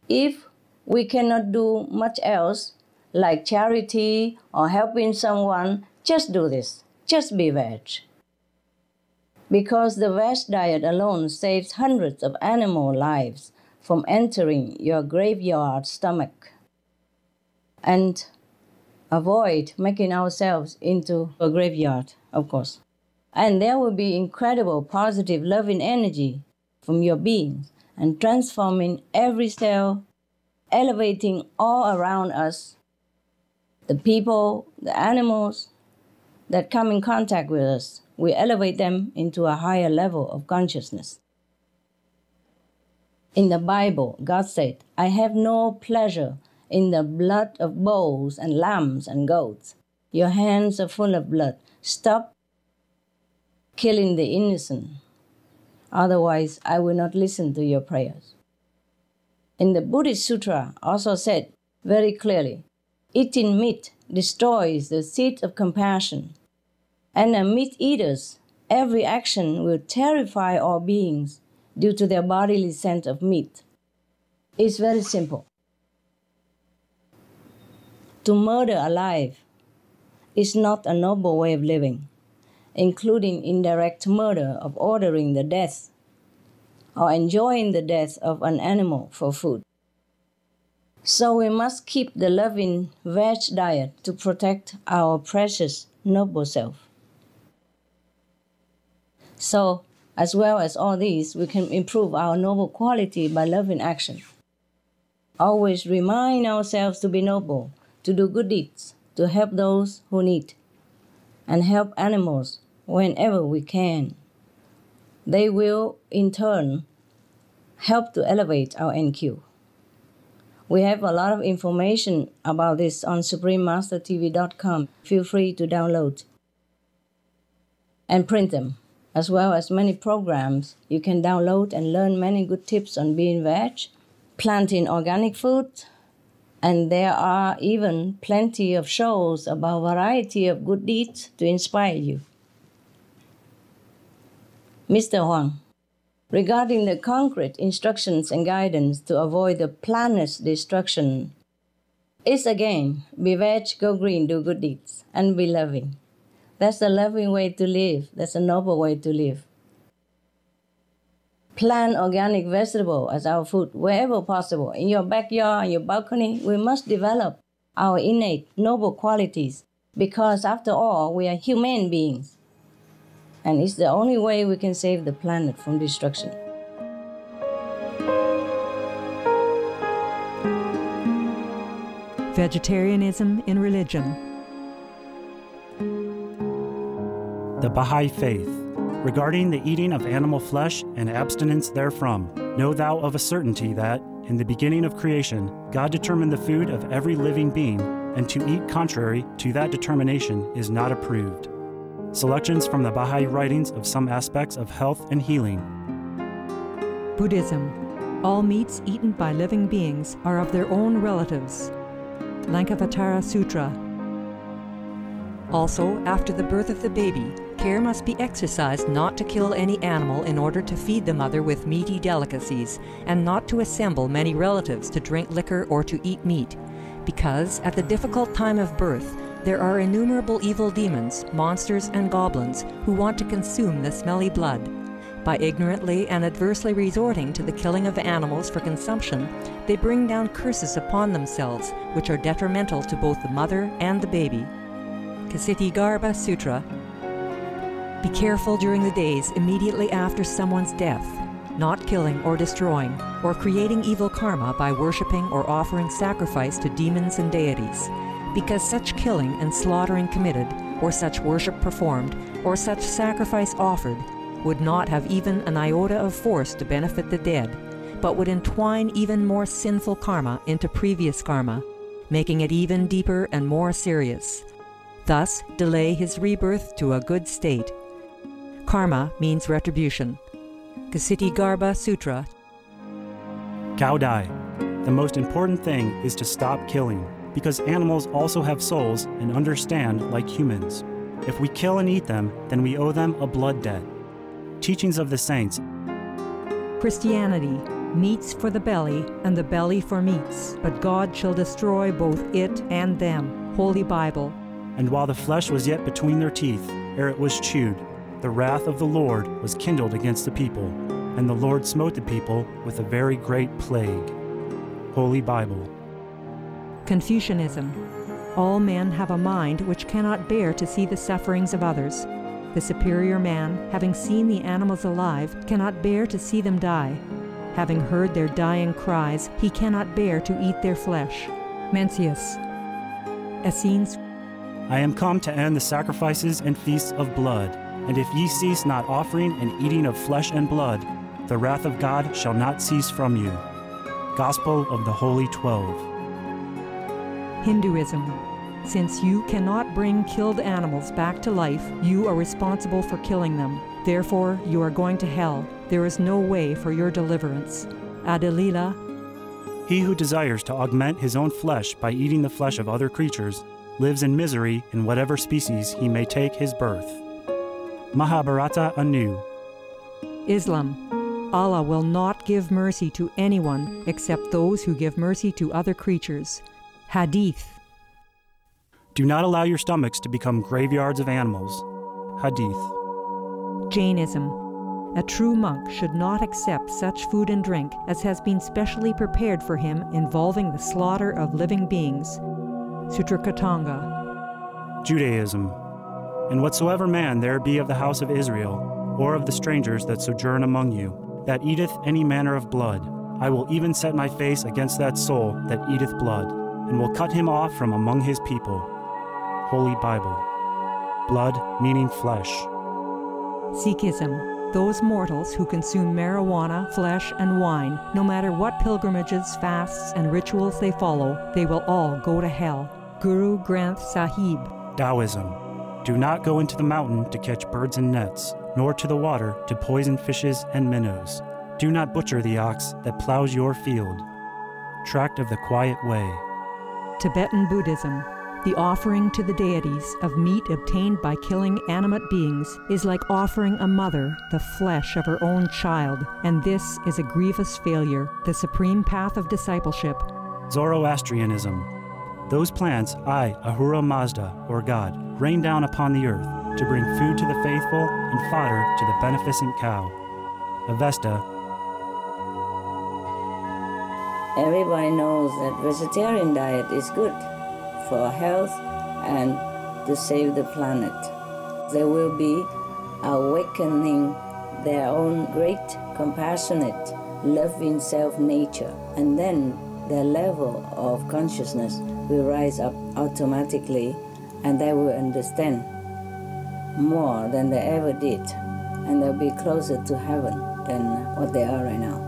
If we cannot do much else, like charity or helping someone, just do this. Just be veg. Because the veg diet alone saves hundreds of animal lives from entering your graveyard stomach. And avoid making ourselves into a graveyard, of course. And there will be incredible positive loving energy from your beings and transforming every cell, elevating all around us, the people, the animals that come in contact with us. We elevate them into a higher level of consciousness. In the Bible, God said, "I have no pleasure in the blood of bulls and lambs and goats. Your hands are full of blood. Stop killing the innocent. Otherwise, I will not listen to your prayers." In the Buddhist Sutra also said very clearly, eating meat destroys the seed of compassion. And meat eaters, every action will terrify all beings due to their bodily scent of meat. It's very simple. To murder alive is not a noble way of living, including indirect murder of ordering the death or enjoying the death of an animal for food. So we must keep the loving veg diet to protect our precious noble self. So, as well as all these, we can improve our noble quality by loving action. Always remind ourselves to be noble, to do good deeds, to help those who need, and help animals whenever we can. They will, in turn, help to elevate our NQ. We have a lot of information about this on SupremeMasterTV.com. Feel free to download and print them, as well as many programs you can download and learn many good tips on being veg, planting organic food, and there are even plenty of shows about a variety of good deeds to inspire you. Mr. Huang, regarding the concrete instructions and guidance to avoid the planet's destruction, is again, be veg, go green, do good deeds, and be loving. That's a loving way to live. That's a noble way to live. Plant organic vegetable as our food wherever possible. In your backyard, on your balcony, we must develop our innate noble qualities because after all, we are human beings. And it's the only way we can save the planet from destruction. Vegetarianism in religion. The Baha'i Faith. Regarding the eating of animal flesh and abstinence therefrom, know thou of a certainty that, in the beginning of creation, God determined the food of every living being, and to eat contrary to that determination is not approved. Selections from the Baha'i writings of some aspects of health and healing. Buddhism. All meats eaten by living beings are of their own relatives. Lankavatara Sutra. Also, after the birth of the baby, care must be exercised not to kill any animal in order to feed the mother with meaty delicacies, and not to assemble many relatives to drink liquor or to eat meat, because at the difficult time of birth, there are innumerable evil demons, monsters, and goblins who want to consume the smelly blood. By ignorantly and adversely resorting to the killing of animals for consumption, they bring down curses upon themselves, which are detrimental to both the mother and the baby. Ksiti Sutra. Be careful during the days immediately after someone's death, not killing or destroying, or creating evil karma by worshipping or offering sacrifice to demons and deities, because such killing and slaughtering committed, or such worship performed, or such sacrifice offered, would not have even an iota of force to benefit the dead, but would entwine even more sinful karma into previous karma, making it even deeper and more serious. Thus, delay his rebirth to a good state. Karma means retribution. Ksiti Sutra. Cao Dai. The most important thing is to stop killing, because animals also have souls and understand like humans. If we kill and eat them, then we owe them a blood debt. Teachings of the Saints. Christianity. Meats for the belly, and the belly for meats, but God shall destroy both it and them. Holy Bible. And while the flesh was yet between their teeth, ere it was chewed, the wrath of the Lord was kindled against the people, and the Lord smote the people with a very great plague. Holy Bible. Confucianism. All men have a mind which cannot bear to see the sufferings of others. The superior man, having seen the animals alive, cannot bear to see them die. Having heard their dying cries, he cannot bear to eat their flesh. Mencius. Essenes. I am come to end the sacrifices and feasts of blood, and if ye cease not offering and eating of flesh and blood, the wrath of God shall not cease from you. Gospel of the Holy 12. Hinduism. Since you cannot bring killed animals back to life, you are responsible for killing them. Therefore, you are going to hell. There is no way for your deliverance. Adilila. He who desires to augment his own flesh by eating the flesh of other creatures lives in misery in whatever species he may take his birth. Mahabharata anew. Islam. Allah will not give mercy to anyone except those who give mercy to other creatures. Hadith. Do not allow your stomachs to become graveyards of animals. Hadith. Jainism. A true monk should not accept such food and drink as has been specially prepared for him involving the slaughter of living beings. Sutrakatanga. Judaism. And whatsoever man there be of the house of Israel, or of the strangers that sojourn among you, that eateth any manner of blood, I will even set my face against that soul that eateth blood, and will cut him off from among his people. Holy Bible. Blood meaning flesh. Sikhism. Those mortals who consume marijuana, flesh, and wine, no matter what pilgrimages, fasts, and rituals they follow, they will all go to hell. Guru Granth Sahib. Taoism. Do not go into the mountain to catch birds and nets, nor to the water to poison fishes and minnows. Do not butcher the ox that plows your field. Tract of the Quiet Way. Tibetan Buddhism. The offering to the deities of meat obtained by killing animate beings is like offering a mother the flesh of her own child, and this is a grievous failure, the supreme path of discipleship. Zoroastrianism. Those plants I, Ahura Mazda, or God, rain down upon the earth to bring food to the faithful and fodder to the beneficent cow. Avesta. Everybody knows that vegetarian diet is good for health and to save the planet. They will be awakening their own great, compassionate, loving self-nature, and then their level of consciousness will rise up automatically, and they will understand more than they ever did, and they'll be closer to heaven than what they are right now.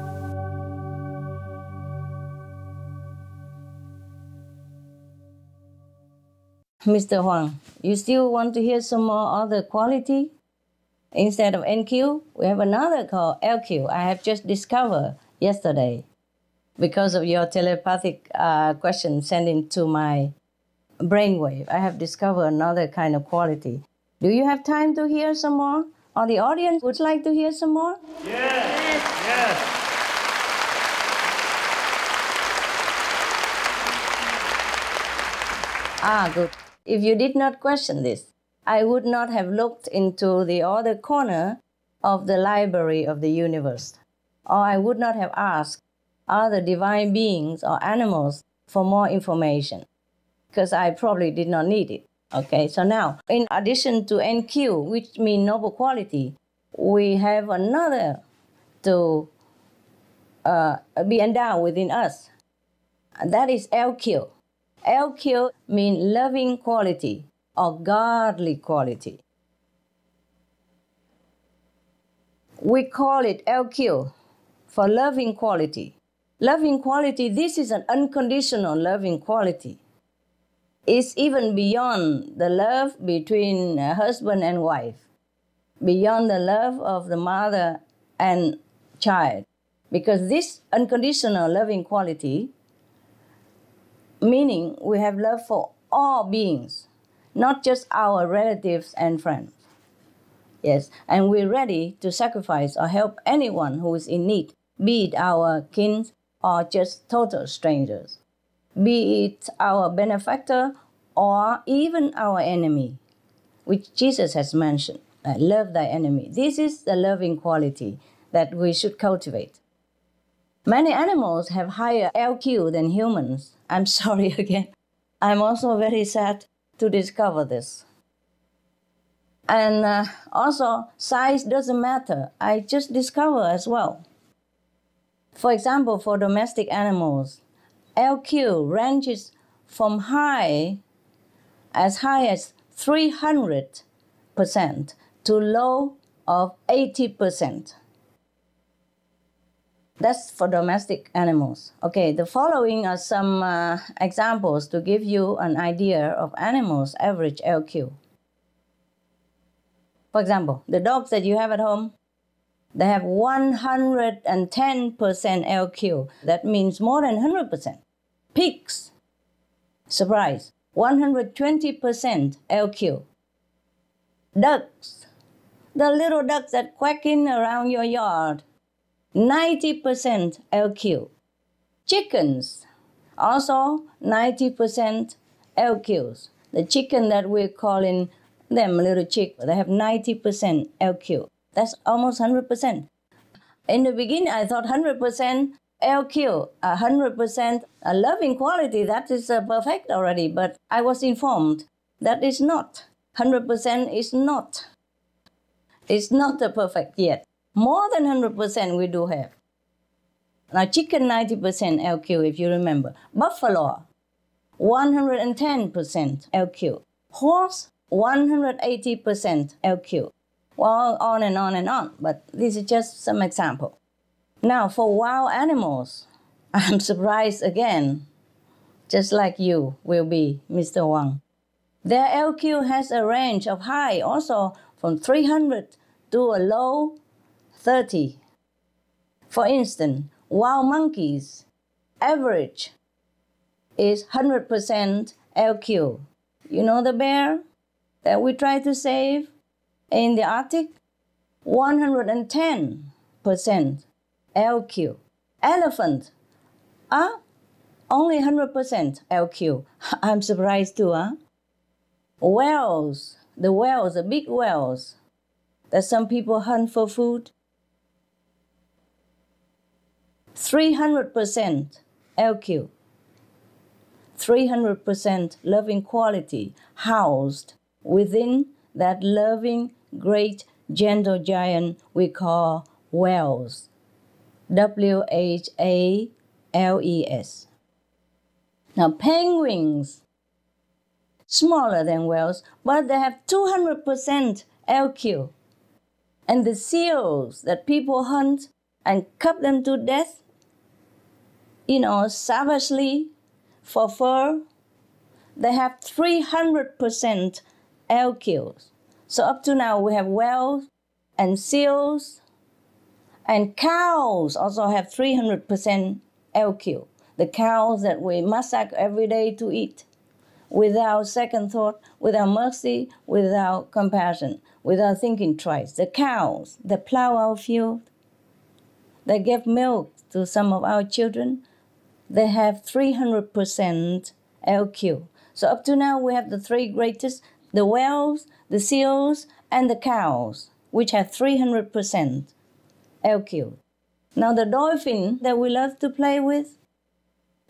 Mr. Huang, you still want to hear some more other quality? Instead of NQ, we have another called LQ. I have just discovered yesterday because of your telepathic question sent into my brainwave. I have discovered another kind of quality. Do you have time to hear some more? Or the audience would like to hear some more? Yes, yes. Ah, good. If you did not question this, I would not have looked into the other corner of the library of the universe. Or I would not have asked other divine beings or animals for more information, because I probably did not need it. Okay, so now, in addition to NQ, which means noble quality, we have another to be endowed within us. That is LQ. LQ means loving quality or godly quality. We call it LQ for loving quality. Loving quality, this is an unconditional loving quality. It's even beyond the love between husband and wife, beyond the love of the mother and child. Because this unconditional loving quality, meaning we have love for all beings, not just our relatives and friends. Yes, and we're ready to sacrifice or help anyone who is in need, be it our kin or just total strangers, be it our benefactor or even our enemy, which Jesus has mentioned. Love thy enemy. This is the loving quality that we should cultivate. Many animals have higher LQ than humans. I'm sorry again. I'm also very sad to discover this. And also, size doesn't matter. I just discovered as well. For example, for domestic animals, LQ ranges from as high as 300% to low of 80%. That's for domestic animals. Okay, the following are some examples to give you an idea of animals' average LQ. For example, the dogs that you have at home, they have 110% LQ. That means more than 100%. Pigs, surprise, 120% LQ. Ducks, the little ducks that quacking around your yard, 90% LQ. Chickens, also 90% LQs. The chicken that we're calling them little chick, they have 90% LQ. That's almost 100%. In the beginning, I thought 100% LQ, 100% loving quality, that is perfect already. But I was informed that is not. 100% is not. It's not perfect yet. More than 100% we do have. Now, chicken 90% LQ, if you remember. Buffalo, 110% LQ. Horse, 180% LQ. Well, on and on and on, but this is just some example. Now, for wild animals, I'm surprised again, just like you will be, Mr. Wang. Their LQ has a range of high, also from 300 to a low 30. For instance, wild monkeys, average is 100% LQ. You know the bear that we try to save in the Arctic? 110% LQ. Elephant, only 100% LQ. I'm surprised too, huh? Whales, the big whales that some people hunt for food, 300% LQ. 300% loving quality housed within that loving, great, gentle giant we call whales. WHALES. Now, penguins, smaller than whales, but they have 200% LQ. And the seals that people hunt and cut them to death, savagely for fur, they have 300% LQs. So up to now, we have whales and seals, and cows also have 300% LQ. The cows that we massacre every day to eat, without second thought, without mercy, without compassion, without thinking twice. The cows that plow our field, that give milk to some of our children, they have 300% LQ. So up to now, we have the three greatest, the whales, the seals, and the cows. which have 300% LQ. Now the dolphin that we love to play with,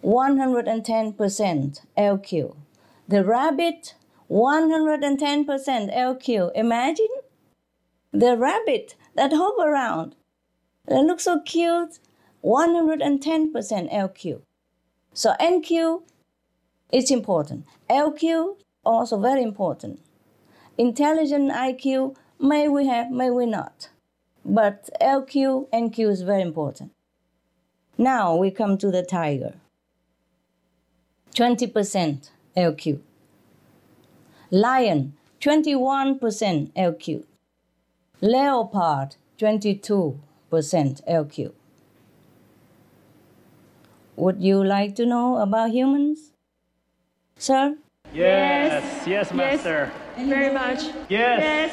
110% LQ. The rabbit, 110% LQ. Imagine the rabbit that hop around. They look so cute, 110% LQ. So NQ is important. LQ also very important. Intelligent IQ, may we have, may we not. But LQ, NQ is very important. Now we come to the tiger. 20% LQ. Lion, 21% LQ. Leopard, 22% LQ. Would you like to know about humans, sir? Yes, yes, Master. Yes, very much. Yes. Yes.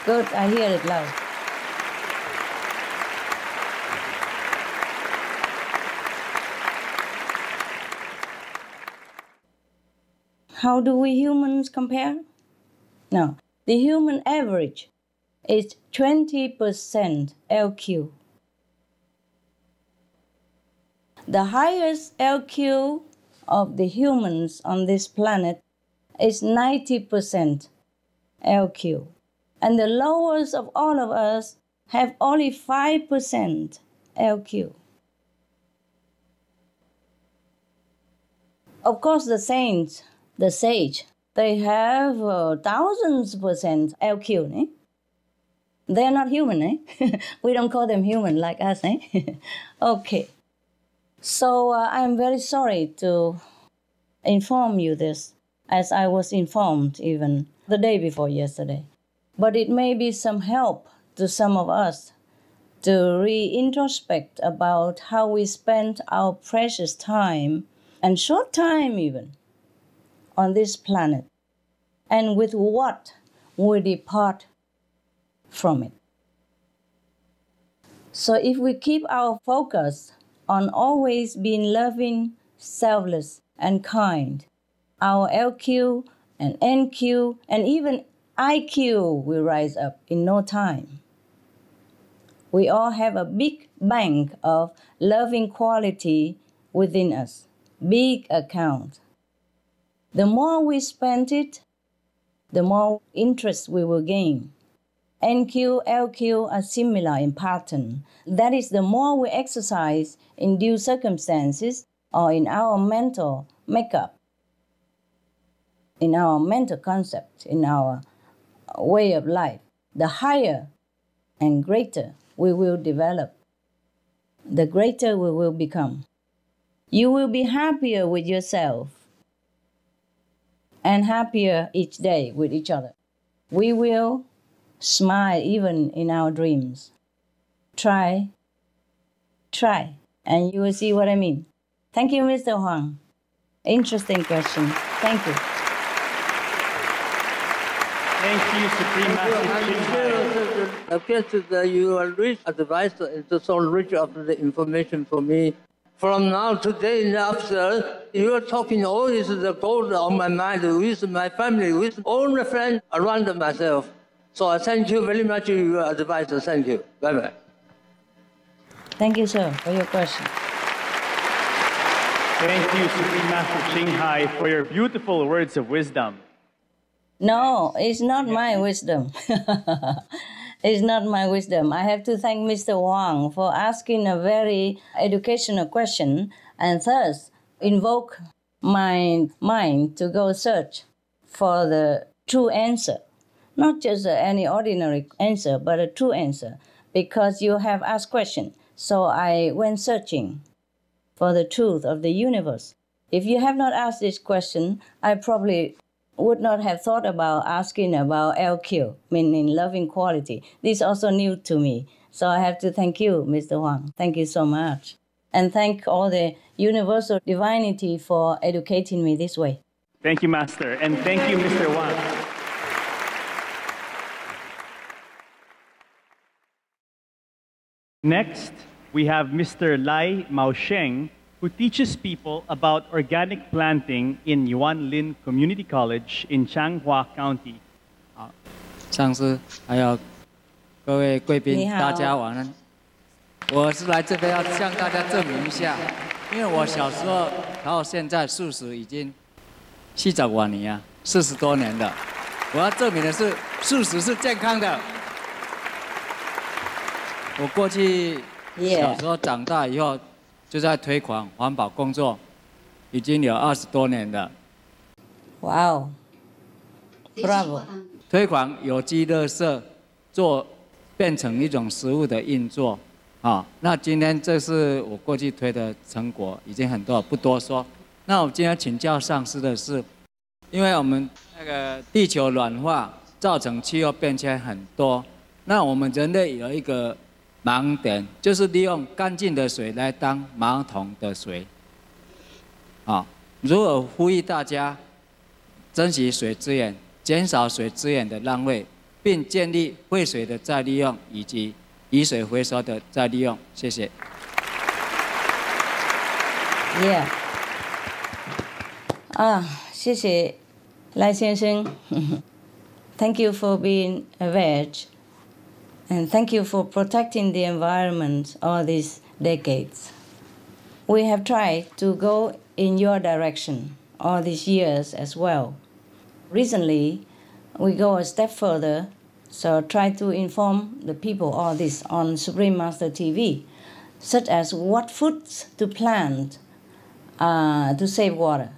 Good, I hear it loud. How do we humans compare? No, the human average is 20% LQ. The highest LQ of the humans on this planet is 90% LQ. And the lowest of all of us have only 5% LQ. Of course, the saints, the sage, they have thousands percent LQ. Eh? They're not human. Eh? We don't call them human like us. Eh? Okay. So I'm very sorry to inform you this, as I was informed even the day before yesterday. But it may be some help to some of us to re-introspect about how we spend our precious time, and short time even, on this planet, and with what we depart from it. So if we keep our focus on always being loving, selfless, and kind, our LQ and NQ and even IQ will rise up in no time. We all have a big bank of loving quality within us, big account. The more we spend it, the more interest we will gain. NQ, LQ are similar in pattern. That is, the more we exercise in due circumstances or in our mental makeup, in our mental concept, in our way of life, the higher and greater we will develop, the greater we will become. You will be happier with yourself and happier each day with each other. We will smile even in our dreams. Try, and you will see what I mean. Thank you, Mr. Huang. Interesting question. Thank you. Thank you, Supreme Master Ching Hai. I guess that you are rich advice is so rich of the information for me. From now today and after, you are talking always the goal on my mind with my family, with all the friends around myself. So I thank you very much for your advice. Thank you. Bye-bye. Thank you, sir, for your question. Thank you, Supreme Master Ching Hai, for your beautiful words of wisdom. No, it's not my wisdom. It's not my wisdom. I have to thank Mr. Wang for asking a very educational question and thus invoke my mind to go search for the true answer. Not just any ordinary answer, but a true answer. Because you have asked question, so I went searching for the truth of the universe. If you have not asked this question, I probably would not have thought about asking about LQ, meaning loving quality. This is also new to me. So I have to thank you, Mr. Huang. Thank you so much. And thank all the universal divinity for educating me this way. Thank you, Master. And thank you, Mr. Wang. Next, we have Mr. Lai Maosheng, who teaches people about organic planting in Yuan Lin Community College in Changhua County. 上次还要各位贵宾，你好大家晚安。我是来这边要向大家证明一下，因为我小时候到现在素食已经40多年啊，40多年了。我要证明的是，素食是健康的。我过去小时候长大以后，就在推广环保工作，已经有20多年了。哇哦 ，Bravo！ 推广有机垃圾变成一种食物的运作。那今天这是我过去推的成果，已经很多，不多说。那我今天请教上司的是，因为我们那个地球暖化造成气候变迁很多，那我们人类有一个盲点，就是利用干净的水来当马桶的水。如果呼吁大家珍惜水资源，减少水资源的浪费，并建立废水的再利用以及雨水回收的再利用，谢谢。谢谢赖先生。Thank you for being a veg, and thank you for protecting the environment all these decades. We have tried to go in your direction all these years as well. Recently, we go a step further. So try to inform the people all this on Supreme Master TV, such as what foods to plant to save water,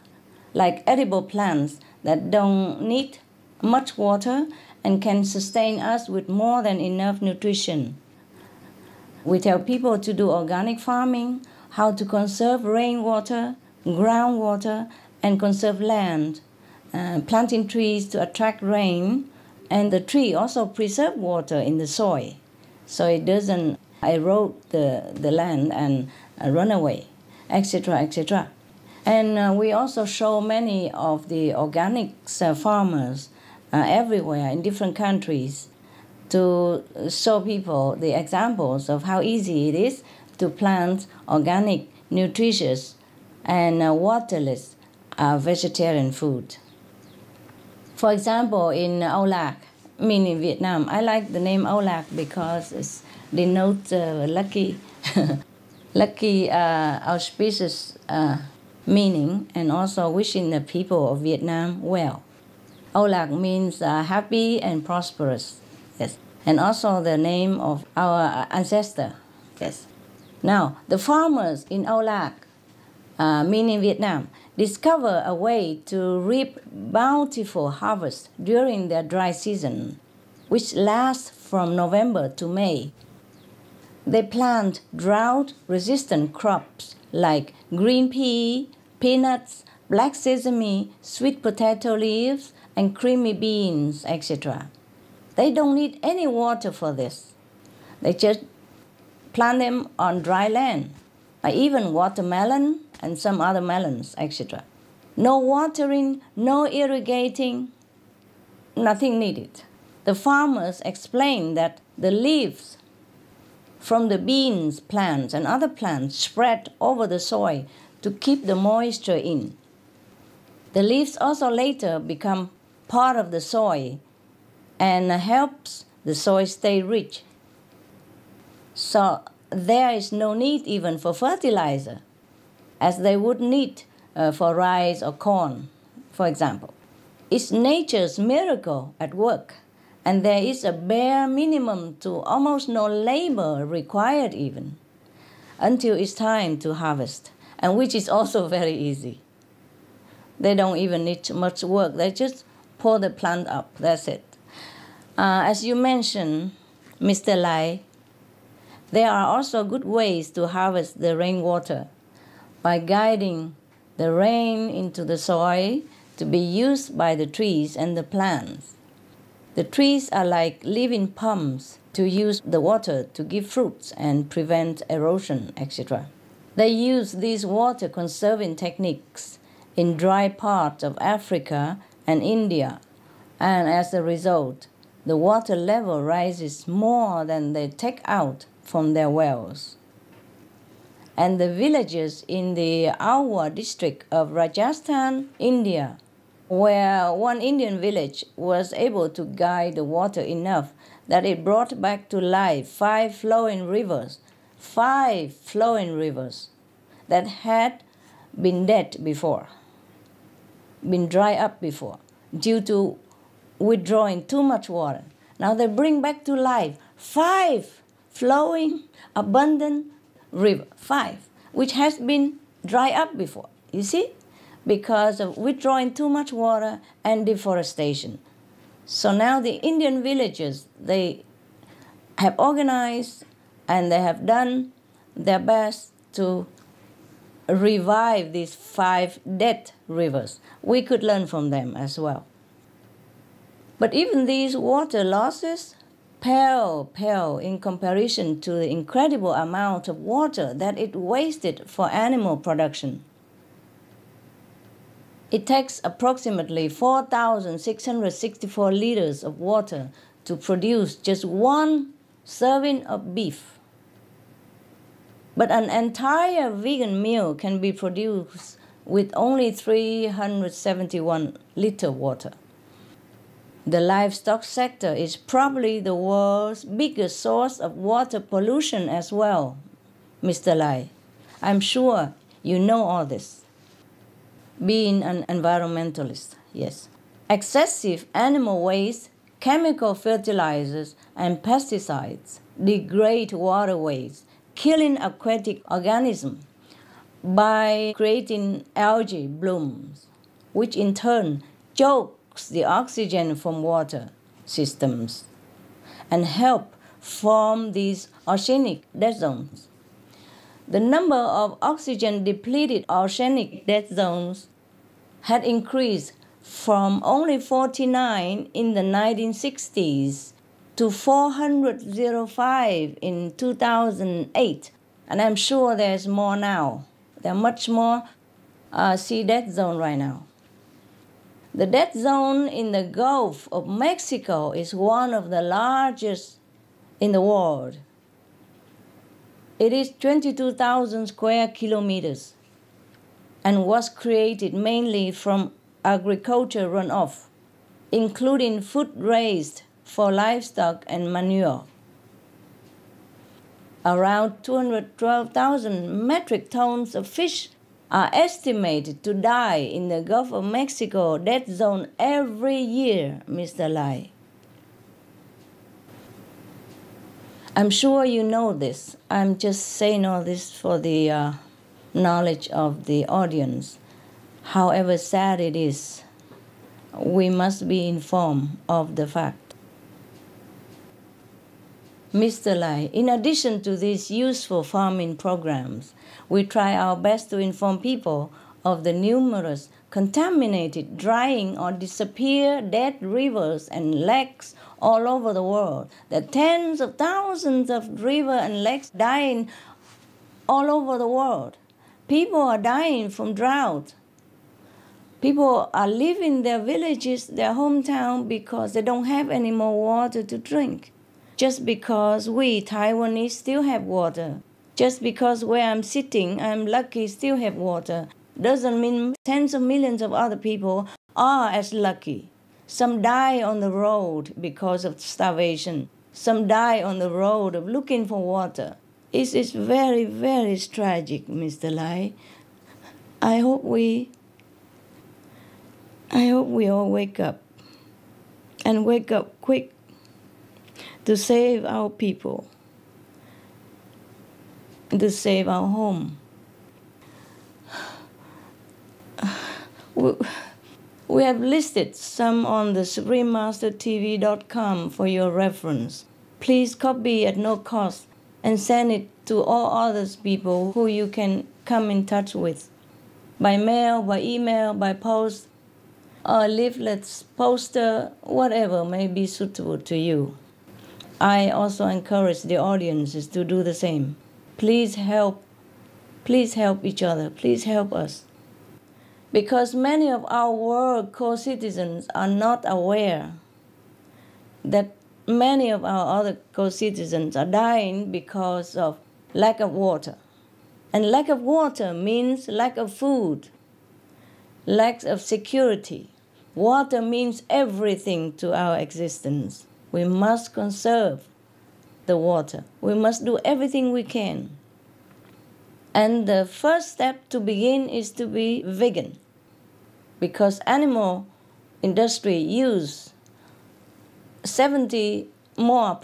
like edible plants that don't need much water and can sustain us with more than enough nutrition. We tell people to do organic farming, how to conserve rainwater, groundwater, and conserve land, planting trees to attract rain. And the tree also preserves water in the soil, so it doesn't erode the land and run away, etc., etc. And we also show many of the organics farmers everywhere in different countries to show people the examples of how easy it is to plant organic, nutritious, and waterless vegetarian food. For example, in O.L.A.C, meaning Vietnam, I like the name O.L.A.C because it denotes lucky, lucky auspicious meaning, and also wishing the people of Vietnam well. O.L.A.C means happy and prosperous, yes, and also the name of our ancestor, yes. Now, the farmers in O.L.A.C, meaning Vietnam, discover a way to reap bountiful harvest during their dry season, which lasts from November to May. They plant drought-resistant crops like green pea, peanuts, black sesame, sweet potato leaves, and creamy beans, etc. They don't need any water for this. They just plant them on dry land, even watermelon and some other melons, etc. No watering, no irrigating, nothing needed. The farmers explain that the leaves from the beans plants and other plants spread over the soil to keep the moisture in. The leaves also later become part of the soil and helps the soil stay rich. So there is no need even for fertilizer, as they would need for rice or corn, for example. It's nature's miracle at work, and there is a bare minimum to almost no labor required even, until it's time to harvest, and which is also very easy. They don't even need much work. They just pull the plant up, that's it. As you mentioned, Mr. Lai, there are also good ways to harvest the rainwater by guiding the rain into the soil to be used by the trees and the plants. The trees are like living pumps to use the water to give fruits and prevent erosion, etc. They use these water conserving techniques in dry parts of Africa and India, and as a result, the water level rises more than they take out from their wells. And the villages in the Alwar district of Rajasthan, India, where one Indian village was able to guide the water enough that it brought back to life 5 flowing rivers that had been dead before, been dry up before, due to withdrawing too much water. Now they bring back to life 5 flowing, abundant rivers, 5, which has been dry up before. You see? Because of withdrawing too much water and deforestation. So now the Indian villages, they have organized and they have done their best to revive these 5 dead rivers. We could learn from them as well. But even these water losses pale in comparison to the incredible amount of water that it wasted for animal production. It takes approximately 4,664 liters of water to produce just 1 serving of beef. But an entire vegan meal can be produced with only 371 liters of water. The livestock sector is probably the world's biggest source of water pollution as well, Mr. Lai. I'm sure you know all this. Being an environmentalist, yes. Excessive animal waste, chemical fertilizers, and pesticides degrade waterways, killing aquatic organisms by creating algae blooms, which in turn chokes the oxygen from water systems and help form these oceanic dead zones. The number of oxygen-depleted oceanic dead zones had increased from only 49 in the 1960s to 405 in 2008. And I'm sure there's more now. There are much more sea dead zone right now. The dead zone in the Gulf of Mexico is one of the largest in the world. It is 22,000 square kilometers and was created mainly from agriculture runoff, including food raised for livestock and manure. Around 212,000 metric tons of fish are estimated to die in the Gulf of Mexico dead zone every year, Mr. Lai. I'm sure you know this. I'm just saying all this for the knowledge of the audience. However sad it is, we must be informed of the fact. Mr. Lai, in addition to these useful farming programs, we try our best to inform people of the numerous contaminated, drying or disappear dead rivers and lakes all over the world. There are tens of thousands of rivers and lakes dying all over the world. People are dying from drought. People are leaving their villages, their hometown, because they don't have any more water to drink. Just because we Taiwanese still have water, just because where I'm sitting, I'm lucky still have water, doesn't mean tens of millions of other people are as lucky. Some die on the road because of starvation. Some die on the road of looking for water. It's very, very tragic, Mr. Lai. I hope we all wake up, and wake up quick to save our people, to save our home. We have listed some on the SupremeMasterTV.com for your reference. Please copy at no cost and send it to all others people who you can come in touch with, by mail, by email, by post, or leaflets, poster, whatever may be suitable to you. I also encourage the audiences to do the same. Please help each other. Please help us. Because many of our world co-citizens are not aware that many of our other co-citizens are dying because of lack of water. And lack of water means lack of food, lack of security, Water means everything to our existence. We must conserve the water. We must do everything we can. And the first step to begin is to be vegan, because animal industry use 70% more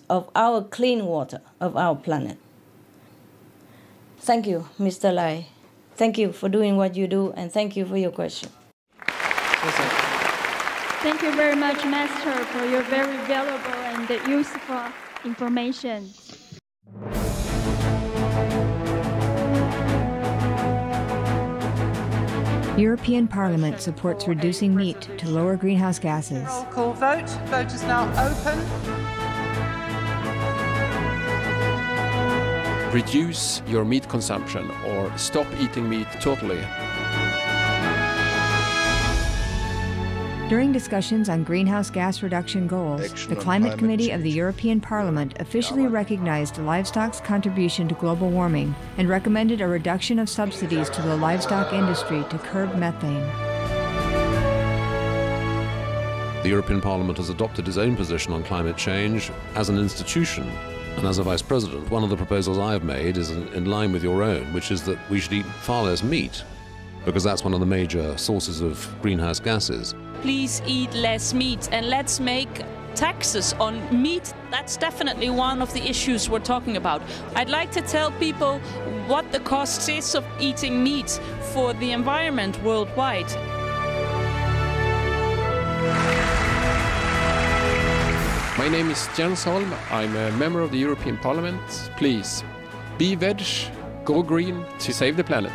of our clean water of our planet. Thank you, Mr. Lai. Thank you for doing what you do, and thank you for your question. Thank you very much, Master, for your very valuable and useful information. European Parliament supports reducing meat to lower greenhouse gases. Roll call vote. Vote is now open. Reduce your meat consumption or stop eating meat totally. During discussions on greenhouse gas reduction goals, the Climate Committee of the European Parliament officially recognized livestock's contribution to global warming and recommended a reduction of subsidies to the livestock industry to curb methane. The European Parliament has adopted its own position on climate change as an institution. And as a Vice President, one of the proposals I have made is in line with your own, which is that we should eat far less meat, because that's one of the major sources of greenhouse gases. Please eat less meat, and let's make taxes on meat. That's definitely one of the issues we're talking about. I'd like to tell people what the cost is of eating meat for the environment worldwide. My name is Jens Holm. I'm a member of the European Parliament. Please, be veg, go green to save the planet.